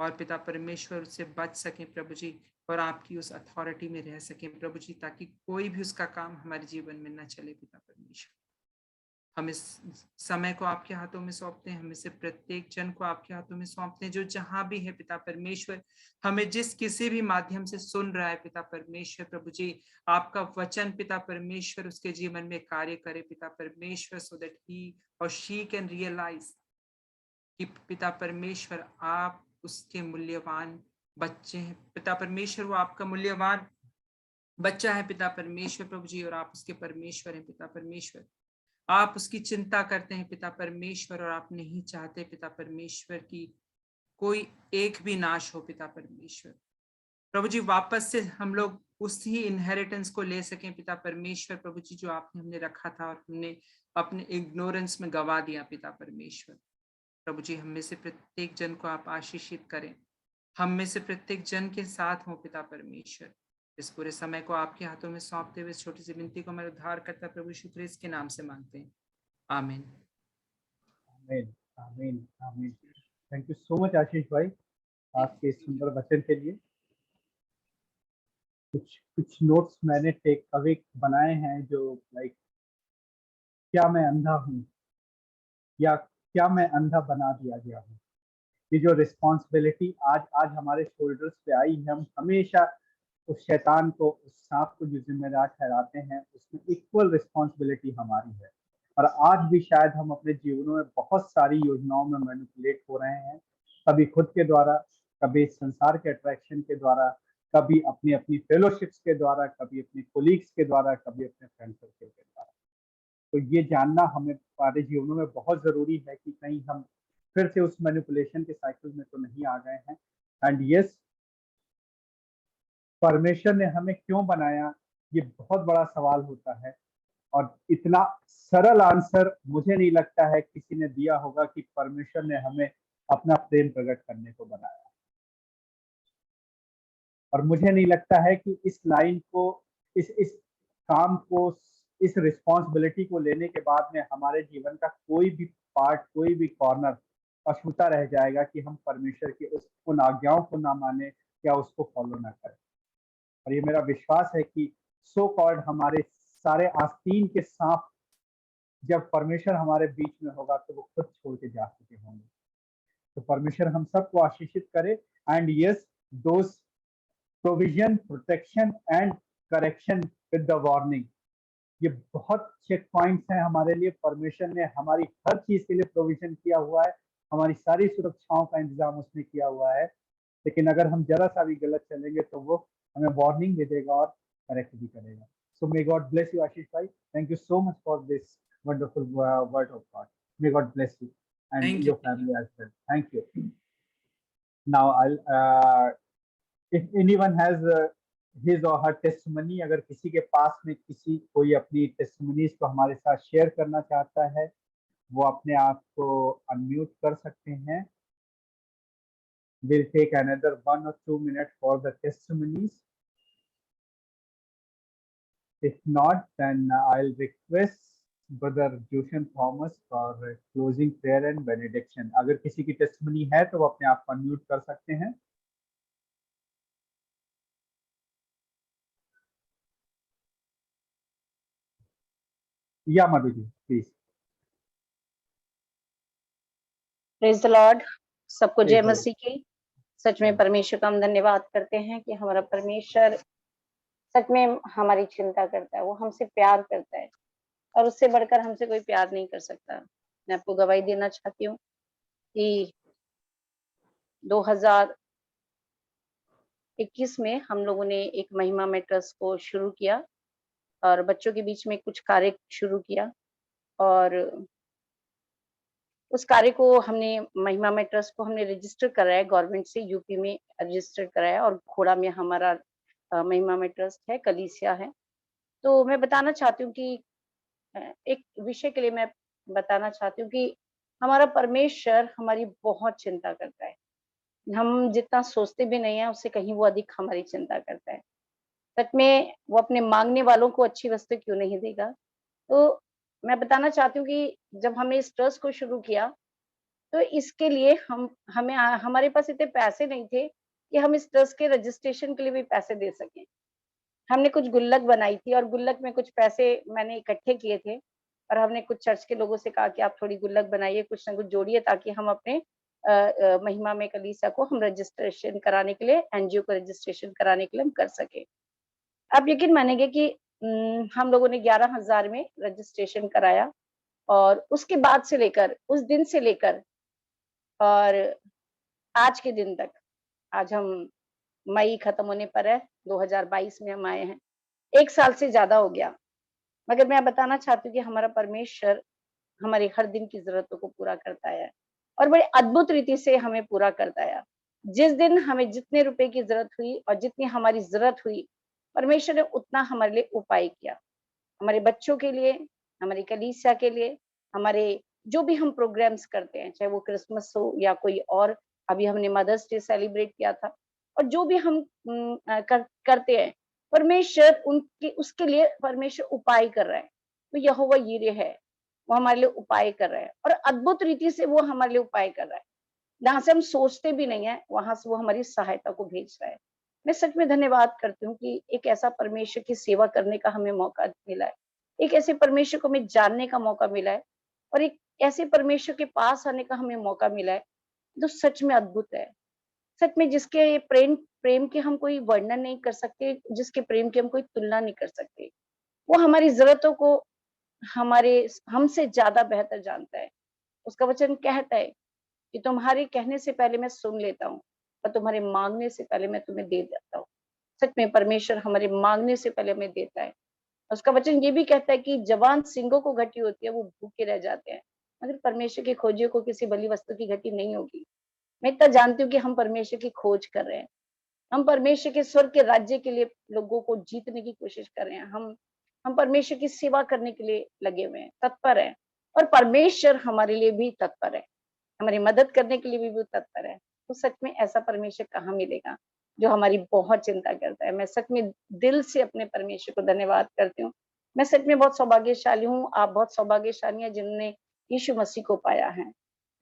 और पिता परमेश्वर उससे बच सकें प्रभु जी, और आपकी उस अथॉरिटी में रह सकें प्रभु जी, ताकि कोई भी उसका काम हमारे जीवन में न चले पिता परमेश्वर। हम इस समय को आपके हाथों में सौंपते हैं, हम इसे प्रत्येक जन को आपके हाथों में सौंपते हैं जो जहां भी है पिता परमेश्वर, हमें जिस किसी भी माध्यम से सुन रहा है पिता परमेश्वर प्रभु जी, आपका वचन पिता परमेश्वर उसके जीवन में कार्य करे पिता परमेश्वर, सो दैट ही और शी कैन रियलाइज कि पिता परमेश्वर आप उसके मूल्यवान बच्चे हैं पिता परमेश्वर, वो आपका मूल्यवान बच्चा है पिता परमेश्वर प्रभु जी, और आप उसके परमेश्वर हैं पिता परमेश्वर। आप उसकी चिंता करते हैं पिता परमेश्वर, और आप नहीं चाहते पिता परमेश्वर की कोई एक भी नाश हो पिता परमेश्वर प्रभु जी। वापस से हम लोग उसी इनहेरिटेंस को ले सकें पिता परमेश्वर प्रभु जी, जो आपने हमने रखा था और हमने अपने इग्नोरेंस में गवा दिया पिता परमेश्वर प्रभु जी। हम में से प्रत्येक जन को आप आशीषित करें, हम में से प्रत्येक जन के साथ हो पिता परमेश्वर। इस पूरे समय को आपके हाथों में सौंपते हुए छोटी सी विनती को हमारे उद्धार करता प्रभु यीशु ख्रिस्त के नाम से मांगते हैं, आमीन। आमीन, आमीन, आमीन। थैंक यू सो मच आशीष भाई आपके सुंदर वचन के लिए। कुछ नोट्स मैंने टेक अवे बनाए हैं, जो लाइक क्या मैं अंधा हूँ, या क्या मैं अंधा बना दिया गया हूँ। ये जो रिस्पॉन्सिबिलिटी आज हमारे शोल्डर्स पे आई है, हम हमेशा उस शैतान को, उस सांप को जो जिम्मेदार ठहराते हैं, उसमें इक्वल रिस्पॉन्सिबिलिटी हमारी है। और आज भी शायद हम अपने जीवनों में बहुत सारी योजनाओं में मैनिपुलेट हो रहे हैं, कभी खुद के द्वारा, कभी संसार के अट्रैक्शन के द्वारा, कभी अपनी अपनी फेलोशिप्स के द्वारा, कभी अपने कोलीग्स के द्वारा, कभी अपने फ्रेंड सर्कल के द्वारा। तो ये जानना हमें हमारे जीवनों में बहुत ज़रूरी है कि कहीं हम फिर से उस मैनिपुलेशन के साइकिल में तो नहीं आ गए हैं। एंड यस, परमेश्वर ने हमें क्यों बनाया, ये बहुत बड़ा सवाल होता है, और इतना सरल आंसर मुझे नहीं लगता है किसी ने दिया होगा कि परमेश्वर ने हमें अपना प्रेम प्रकट करने को बनाया। और मुझे नहीं लगता है कि इस लाइन को, इस काम को, इस रिस्पॉन्सिबिलिटी को लेने के बाद में हमारे जीवन का कोई भी पार्ट, कोई भी कॉर्नर अछूता रह जाएगा कि हम परमेश्वर की उन आज्ञाओं को ना माने या उसको फॉलो ना करें। और ये मेरा विश्वास है कि सो कॉल्ड हमारे सारे आस्तीन के सांप जब परमेश्वर हमारे बीच में होगा तो वो खुद छोड़ के जा चुके होंगे। तो परमेश्वर हम सबको आशीषित करे। And yes, those provision, protection and correction with the warning, ये बहुत चेक पॉइंट्स हैं हमारे लिए। परमेश्वर ने हमारी हर चीज के लिए प्रोविजन किया हुआ है, हमारी सारी सुरक्षाओं का इंतजाम उसने किया हुआ है, लेकिन अगर हम जरा सा भी गलत चलेंगे तो वो हमें वार्निंग भी देगा और करेक्ट भी करेगा। सो मे गॉड ब्लेस यू आशीष भाई, thank you so much for this wonderful word of God. May God bless you and Thank your you. family as well. Thank you. Now I'll if anyone has his or her testimony, अगर किसी के पास में कोई अपनी testimonies को हमारे साथ share करना चाहता है, वो अपने आप को अनम्यूट कर सकते हैं। We'll take another 1 or 2 minutes for the testimonies. If not, then I'll request Brother Jushan Thomas for closing prayer and benediction. अगर किसी की टेस्टमनी है तो वो अपने आप को अनम्यूट कर सकते हैं। या Madhu ji please. Praise the Lord. सबको जय Praise the Lord. मसीह की। सच में परमेश्वर का हम धन्यवाद करते हैं कि हमारा परमेश्वर सच में हमारी चिंता करता है, वो हमसे प्यार करता है और उससे बढ़कर हमसे कोई प्यार नहीं कर सकता। मैं आपको गवाही देना चाहती हूँ कि 2021 में हम लोगों ने एक महिमा में ट्रस्ट को शुरू किया और बच्चों के बीच में कुछ कार्य शुरू किया और उस कार्य को हमने महिमा में ट्रस्ट को हमने रजिस्टर कराया, गवर्नमेंट से यूपी में रजिस्टर कराया और खोड़ा में हमारा महिमा में ट्रस्ट है, कलीसिया है। तो मैं बताना चाहती हूँ कि एक विषय के लिए मैं बताना चाहती हूँ कि हमारा परमेश्वर हमारी बहुत चिंता करता है। हम जितना सोचते भी नहीं है उससे कहीं वो अधिक हमारी चिंता करता है। सच में वो अपने मांगने वालों को अच्छी वस्तु क्यों नहीं देगा। तो मैं बताना चाहती हूँ कि जब हमने इस ट्रस्ट को शुरू किया तो इसके लिए हमारे पास इतने पैसे नहीं थे कि हम इस ट्रस्ट के रजिस्ट्रेशन के लिए भी पैसे दे सकें। हमने कुछ गुल्लक बनाई थी और गुल्लक में कुछ पैसे मैंने इकट्ठे किए थे और हमने कुछ चर्च के लोगों से कहा कि आप थोड़ी गुल्लक बनाइए, कुछ ना कुछ जोड़िए ताकि हम अपने महिमा में कलीसिया को हम रजिस्ट्रेशन कराने के लिए, एनजीओ को रजिस्ट्रेशन कराने के लिए हम कर सके। आप यकीन मानेंगे कि हम लोगों ने 11,000 में रजिस्ट्रेशन कराया और उसके बाद से लेकर उस दिन से लेकर और आज के दिन तक, आज हम मई खत्म होने पर है, 2022 में हम आए हैं, 1 साल से ज्यादा हो गया। मगर मैं बताना चाहती हूँ कि हमारा परमेश्वर हमारे हर दिन की जरूरतों को पूरा करता है और बड़े अद्भुत रीति से हमें पूरा करता है। जिस दिन हमें जितने रुपए की जरूरत हुई और जितनी हमारी जरूरत हुई, परमेश्वर ने उतना हमारे लिए उपाय किया। हमारे बच्चों के लिए, हमारी कलीसिया के लिए, हमारे जो भी हम प्रोग्राम्स करते हैं, चाहे वो क्रिसमस हो या कोई और, अभी हमने मदर्स डे सेलिब्रेट किया था और जो भी हम करते हैं, परमेश्वर उनके उसके लिए परमेश्वर उपाय कर रहा है। तो यहोवा यीरे है, वो हमारे लिए उपाय कर रहा है और अद्भुत रीति से वो हमारे लिए उपाय कर रहा है। जहाँ से हम सोचते भी नहीं है, वहां से वो हमारी सहायता को भेज रहा है। मैं सच में धन्यवाद करती हूँ कि एक ऐसा परमेश्वर की सेवा करने का हमें मौका मिला है, एक ऐसे परमेश्वर को हमें जानने का मौका मिला है और एक ऐसे परमेश्वर के पास आने का हमें मौका मिला है जो सच में अद्भुत है। सच में जिसके प्रेम प्रेम के हम कोई वर्णन नहीं कर सकते, जिसके प्रेम की हम कोई तुलना नहीं कर सकते। वो हमारी जरूरतों को हमारे हमसे ज्यादा बेहतर जानता है। उसका वचन कहता है कि तुम्हारे कहने से पहले मैं सुन लेता हूँ और तुम्हारे मांगने से पहले मैं तुम्हें दे देता हूँ। सच में परमेश्वर हमारे मांगने से पहले हमें देता है। उसका वचन ये भी कहता है कि जवान सिंगों को घटी होती है, वो भूखे रह जाते हैं, मगर परमेश्वर की खोजियों को किसी बली वस्तु की घटी नहीं होगी। मैं इतना जानती हूँ कि हम परमेश्वर की खोज कर रहे हैं, हम परमेश्वर के स्वर्ग के राज्य के लिए लोगों को जीतने की कोशिश कर रहे हैं। हम परमेश्वर की सेवा करने के लिए लगे हुए हैं, तत्पर हैं और परमेश्वर हमारे लिए भी तत्पर है, हमारी मदद करने के लिए भी वो तत्पर है। तो सच में ऐसा परमेश्वर कहाँ मिलेगा जो हमारी बहुत चिंता करता है। मैं सच में दिल से अपने परमेश्वर को धन्यवाद करती हूँ। मैं सच में बहुत सौभाग्यशाली हूँ, आप बहुत सौभाग्यशाली हैं जिन्होंने यीशु मसीह को पाया है।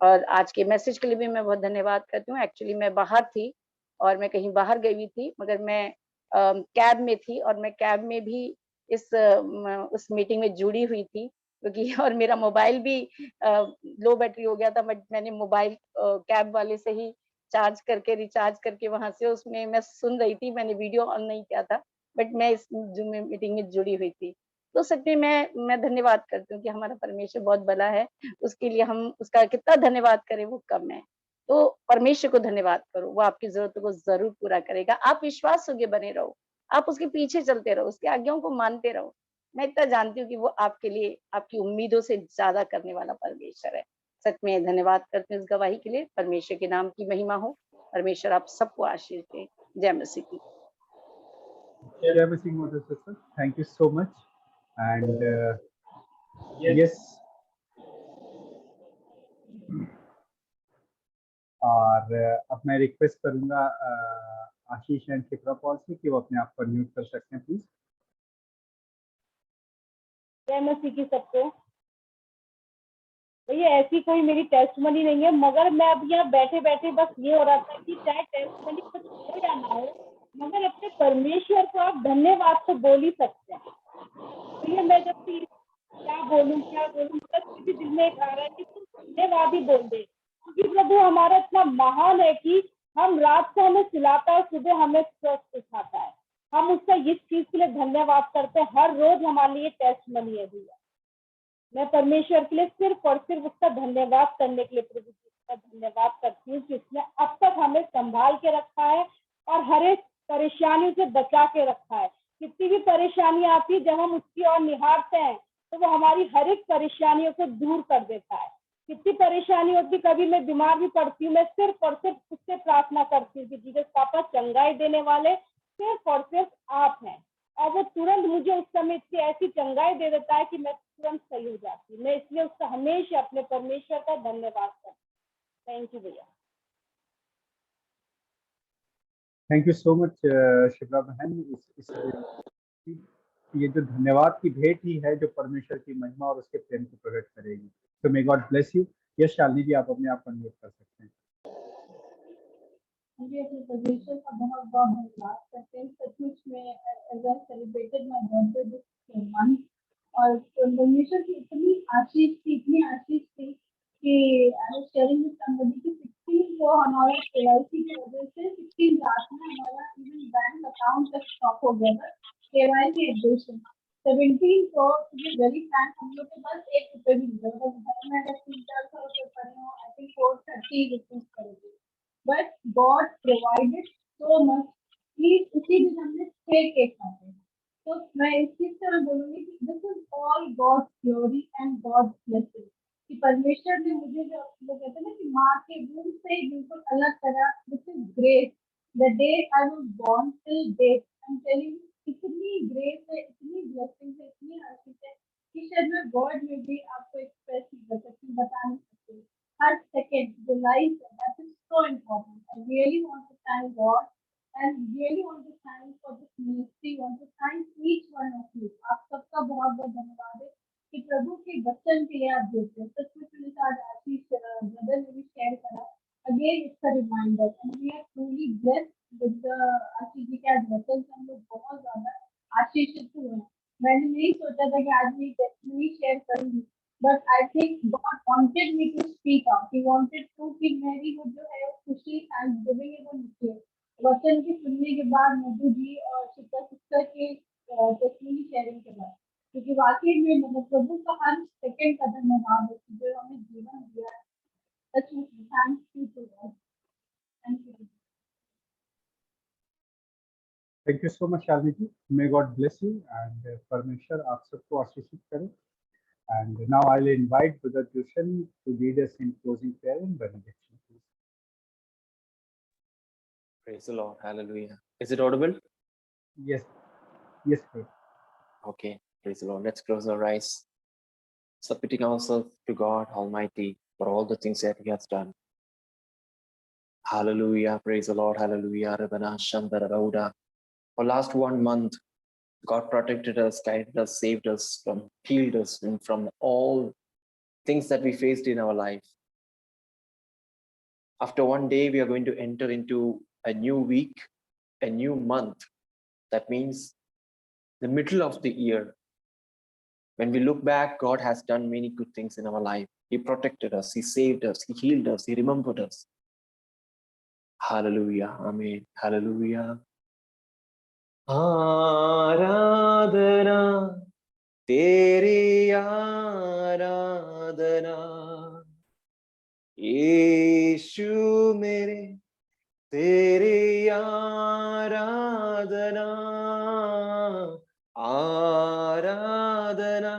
और आज के मैसेज के लिए भी मैं बहुत धन्यवाद करती हूँ। एक्चुअली मैं बाहर थी और मैं कहीं बाहर गई हुई थी, मगर मैं कैब में थी और मैं कैब में भी उस मीटिंग में जुड़ी हुई थी क्योंकि और मेरा मोबाइल भी लो बैटरी हो गया था, बट मैंने मोबाइल कैब वाले से ही चार्ज करके रिचार्ज करके वहां से उसमें मैं सुन रही थी। मैंने वीडियो ऑन नहीं किया था, बट मैं इस जूम मीटिंग में जुड़ी हुई थी। तो सच में मैं धन्यवाद करती हूँ कि हमारा परमेश्वर बहुत भला है, उसके लिए हम उसका कितना धन्यवाद करें वो कम है। तो परमेश्वर को धन्यवाद करो, वो आपकी जरूरतों को जरूर पूरा करेगा। आप विश्वास योग्य बने रहो, आप उसके पीछे चलते रहो, उसकी आज्ञाओं को मानते रहो। मैं इतना जानती हूँ कि वो आपके लिए आपकी उम्मीदों से ज्यादा करने वाला परमेश्वर है। सच में धन्यवाद करते हैं इस गवाही के लिए। परमेश्वर के नाम की महिमा हो। परमेश्वर आप सबको आशीष दे। जय मसीह की। जय मसीह महोदय sir, thank you so much. And yes, और अब मैं रिक्वेस्ट करूंगा आशीष एंड शिप्रा पॉल से कि वो अपने आप को म्यूट कर सकते हैं प्लीज। जय मसीह की सबको। भैया ऐसी कोई मेरी टेस्टमनी नहीं है, मगर मैं अब यहाँ बैठे बैठे बस ये हो रहा था कि चाहे टेस्टमनी कुछ हो या ना हो, मगर अपने परमेश्वर को आप धन्यवाद तो बोल ही सकते हैं। भैया मैं जब भी क्या बोलूं मतलब किसी दिल में एक आ रहा है कि तुम धन्यवाद ही बोल दे, क्योंकि प्रभु हमारा इतना महान है कि हम रात को हमें सिलाता है, सुबह हमें स्वस्थ उठाता है। हम उसका इस चीज के लिए धन्यवाद करते हैं। हर रोज हमारे लिए टेस्टमनी है भैया। मैं परमेश्वर के लिए सिर्फ और सिर्फ उसका धन्यवाद करने के लिए प्रभु जी का धन्यवाद करती हूँ कि उसने अब तक हमें संभाल के रखा है और हर एक परेशानी से बचा के रखा है। कितनी भी परेशानी आती है, जब हम उसकी ओर निहारते हैं तो वो हमारी हर एक परेशानियों को दूर कर देता है। कितनी परेशानी होती, कभी मैं बीमार भी पड़ती हूँ, मैं सिर्फ और सिर्फ उससे प्रार्थना करती हूँ कि जीसस पापा चंगाई देने वाले सिर्फ और सिर्फ आप हैं, और वो तुरंत मुझे उस समय इतनी ऐसी चंगाई दे देता है कि मैं तुरंत सही हो जाती हूँ। मैं इसलिए उसका हमेशा अपने परमेश्वर का धन्यवाद करती हूँ। थैंक यू भैया। Thank you so much Shipra बहन। ये जो धन्यवाद की भेंट ही है जो परमेश्वर की महिमा और उसके प्रेम को प्रकट करेगी। तो may God bless you. Yes Shalini ji, आप अपने आप को म्यूट कर सकते हैं। मुझे अपने परमेश्वर का बहुत बहुत धन्यवाद करते हैं। सचमुच में as I celebrated my birthday this month, और परमेश्वर की इतनी आशीष थी कि I was sharing with somebody कि 16 को हमारा केवाईसी की वजह से 16 रात में हमारा इवन बैंक अकाउंट तक स्टॉप हो गया था केवाईसी अपडेशन। 17 को टू बी वेरी फ्रैंक हम लोग के पास 1 रुपए भी नहीं था। घर में अगर 300-400 रुपए पड़े हो, आई थिंक 430 रुपीज पड़ेगी, but God provided so much कि उसी दिन हमने 6 केक खाते हैं। तो मैं इस चीज से मैं बोलूंगी कि this is all God's glory and God's blessing, कि परमेश्वर ने मुझे जो वो कहते हैं ना कि माँ के वूम से बिल्कुल अलग करा। This is great. The day I was born till date I am telling you, इतनी ग्रेस है, इतनी ब्लेसिंग है, इतनी आशीष है कि शायद मैं वर्ड में भी आपको एक्सप्रेस नहीं कर सकती, बता नहीं सकती। हर सेकंड जो लाइफ है, that is so important. I really want to thank God and really want to thank for this ministry, want to thank each one of you। आप सबका बहुत बहुत धन्यवाद है कि प्रभु के वचन के लिए आप देते हैं। सचमुच मेरे साथ आशीष ब्रदर ने भी शेयर करा, again it's a reminder and we are truly blessed with Ashish ji के आज वचन से हम लोग बहुत ज्यादा आशीषित हुए हैं। मैंने नहीं सोचा था कि आज मैं टेस्टिमनी शेयर करूंगी, but I think God wanted me to speak out. He wanted to कि मेरी वो जो है खुशी थैंक्सगिविंग है वो निकले। वचन के सुनने के बाद मधु जी और शिक्षा सिस्टर के टेस्टिमनी शेयरिंग के बाद, क्योंकि वाकई में मतलब प्रभु का हर सेकंड का धन्यवाद है जो हमें जीवन दिया है। सचमुच thank you to God. Thank you. Thank you so much Shalini ji. May God bless you and परमेश्वर आप सबको आशीषित करे। And now I'll invite Brother Dushan to lead us in closing prayer and benediction. Praise the Lord. Hallelujah. Is it audible? Yes, yes, sir. Okay. Praise the Lord. Let's close our eyes, submitting ourselves to God Almighty for all the things that He has done. Hallelujah. Praise the Lord. Hallelujah. Rabana Shandara Rauda. For last 1 month, God protected us, guided us, saved us, healed us from all things that we faced in our life. After one day, we are going to enter into a new week, a new month. That means the middle of the year. When we look back, God has done many good things in our life. He protected us, He saved us, He healed us, He remembered us. Hallelujah. Amen. Hallelujah. आराधना तेरी आराधना यीशु मेरे तेरी आराधना आराधना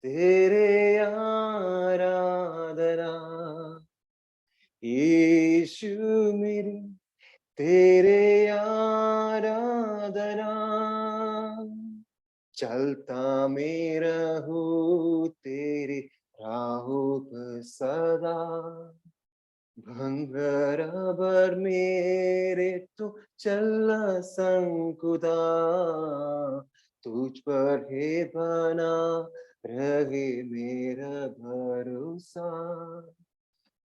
तेरे आराधना यीशु मेरे तेरे आराधना चलता मैं रहूं तेरे राहों पर सदा भंग चलना संकुदा, तुझ पर है बना रहे मेरा भरोसा।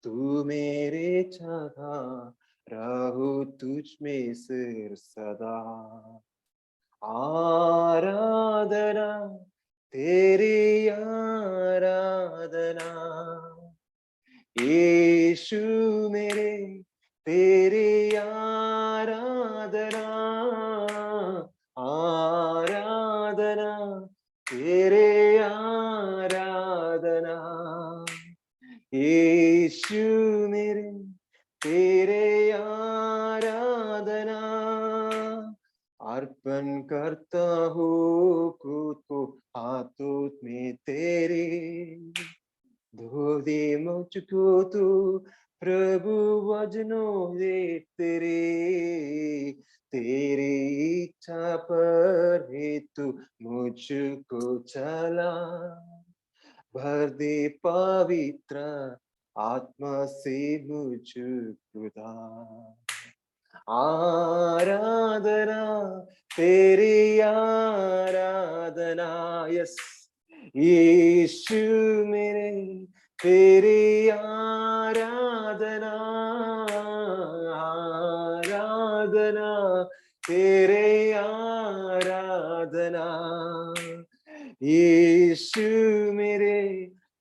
तू मेरे जगह रहूं तुझ में सिर सदा। आराधना तेरी आराधना, यीशु मेरे तेरी आराधना। आराधना तेरे आराधना, यीशु मेरे तेरे आराधना। अर्पण करता हूँ खुद को हाथों में तेरे, धो दे मुझको तू प्रभु वचनों से तेरे। तेरी इच्छा पर है तू मुझको चला, भर दे पवित्र आत्मा से मुझ खुदा। आराधना तेरी आराधना, यस यीशु मेरे तेरी आराधना। आराधना तेरे आराधना, यीशु मेरे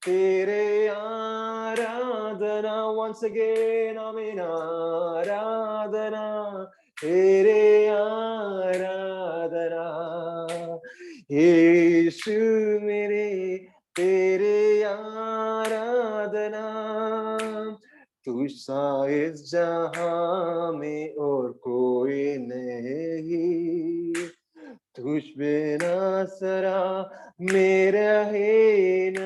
तेरे आराधना। once again आमीन। आराधना तेरे आराधना, यीशु मेरे तेरे आराधना। तू सा इस जहां में और कोई नहीं, तुझ बिना सरा मेरा है न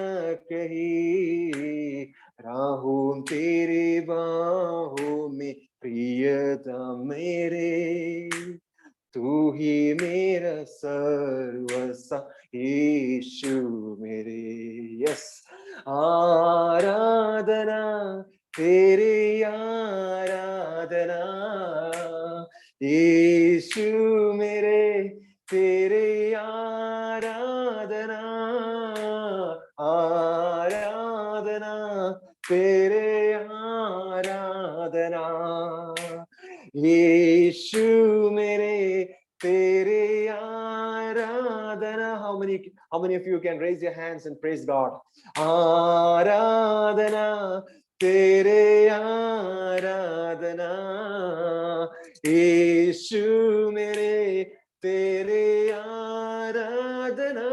कहीं। राहूं तेरी बाहों में प्रियतम मेरे, तू ही मेरा सर्वस्व यीशु मेरे। यस आराधना तेरी आराधना, यीशु मेरे तेरे आराधना। आराधना तेरे आराधना, यीशु मेरे तेरे आराधना। How many of you can raise your hands and praise God? आराधना तेरे आराधना, यीशु मेरे तेरे आराधना।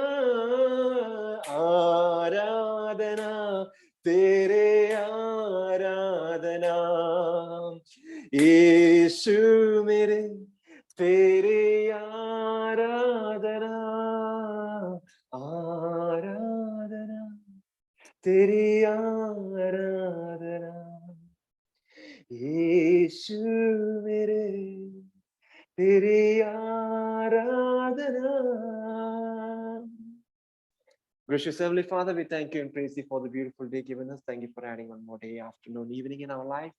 आराधना तेरे आराधना, यीशु मेरे तेरे आराधना। आराधना तेरी आराधना, यीशु मेरे तेरी आराधना। Gracious Heavenly Father, we thank you and praise you for the beautiful day given us. Thank you for adding one more day, afternoon, evening in our life.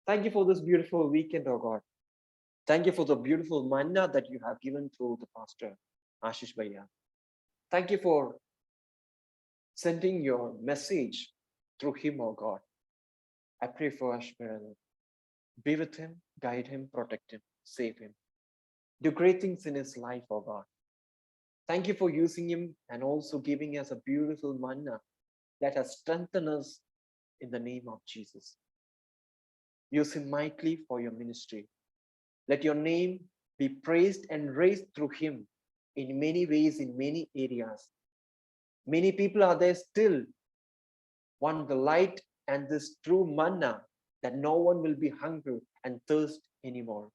Thank you for this beautiful weekend, oh God. Thank you for the beautiful manna that you have given through the pastor, Ashish Bhaiya. Thank you for sending your message through him, oh God. I pray for Ashish Bhaiya. Be with him, guide him, protect him, save him. Do great things in his life, oh God. Thank you for using him and also giving us a beautiful manna that has strengthened us in the name of Jesus. Use him mightily for your ministry. Let your name be praised and raised through him in many ways, in many areas. Many people are there still want the light and this true manna, that no one will be hungry and thirst anymore.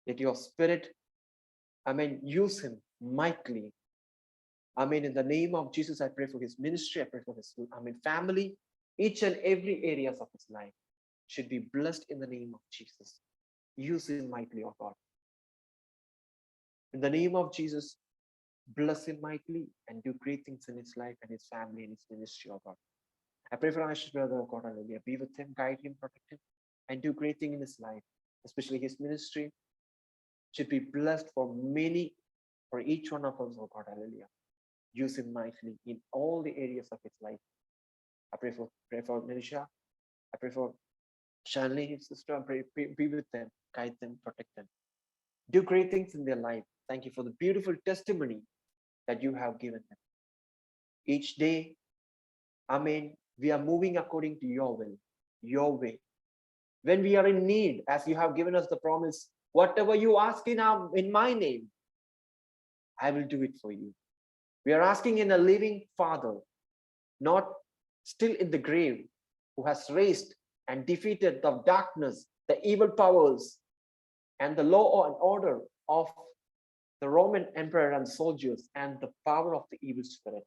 Let your spirit, use him mightily. In the name of Jesus, I pray for his ministry. I pray for his, family. Each and every areas of his life should be blessed in the name of Jesus. Use him mightily, oh God. In the name of Jesus, bless him mightily and do great things in his life and his family and his ministry, oh God. I pray for Ashish brother, oh God, hallelujah. Be with him, guide him, protect him, and do great things in his life, especially his ministry. should be blessed for many, for each one of us, oh God, hallelujah. Use him mightily in all the areas of his life. I pray for Manisha. I pray for Shanley, his sister. I pray, be with them, guide them, protect them. Do great things in their life. Thank you for the beautiful testimony that you have given them. Each day, amen, we are moving according to your will, your way. When we are in need, as you have given us the promise, whatever you ask in my name, I will do it for you. We are asking in a living Father, not still in the grave, who has raised and defeated the darkness, the evil powers, and the law and order of the Roman emperor and soldiers, and the power of the evil spirit.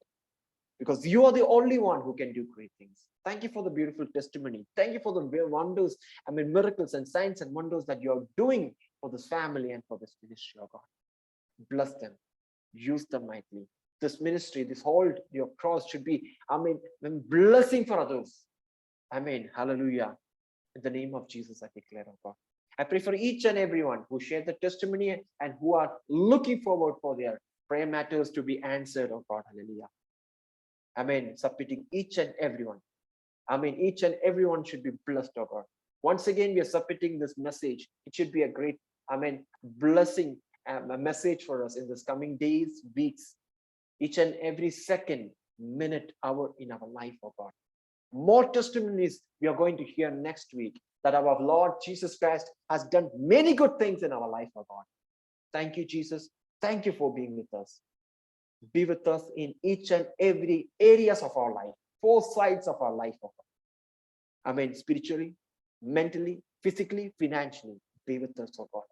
Because you are the only one who can do great things. Thank you for the beautiful testimony. Thank you for the wonders, miracles and signs and wonders that you are doing for this family and for this ministry, oh God. Bless them. Use them mightily. This ministry, this whole, your cross should be, a blessing for others. Amen. Hallelujah. In the name of Jesus, I declare, oh God. I pray for each and everyone who shared the testimony and who are looking forward for their prayer matters to be answered, oh God. Hallelujah. Amen. Submitting each and everyone. Amen. Each and everyone should be blessed, oh God. Once again, we are submitting this message. It should be a great, blessing, a message for us in this coming days, weeks, each and every second, minute, hour in our life, oh God. More testimonies we are going to hear next week that our Lord Jesus Christ has done many good things in our life, oh God. Thank you, Jesus. Thank you for being with us. Be with us in each and every areas of our life, 4 sides of our life, oh God. Spiritually, mentally, physically, financially. Be with us, oh God.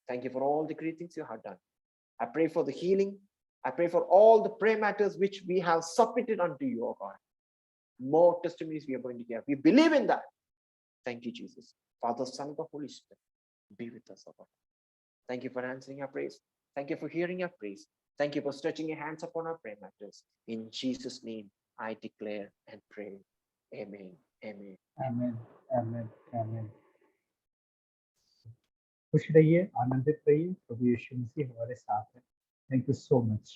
Thank you for all the great things you have done. I pray for the healing. I pray for all the prayer matters which we have submitted unto you, oh God. More testimonies we are going to hear. We believe in that. Thank you, Jesus. Father, Son, and the Holy Spirit, be with us, oh God. Thank you for answering our praise. Thank you for hearing our praise. Thank you for stretching your hands upon our prayer matters. In Jesus' name, I declare and pray. Amen. Amen. आमीन, आमीन, आमीन। खुश रहिए, आनंदित रहिए, प्रभु यीशु मसीह हमारे साथ है। Thank you so much.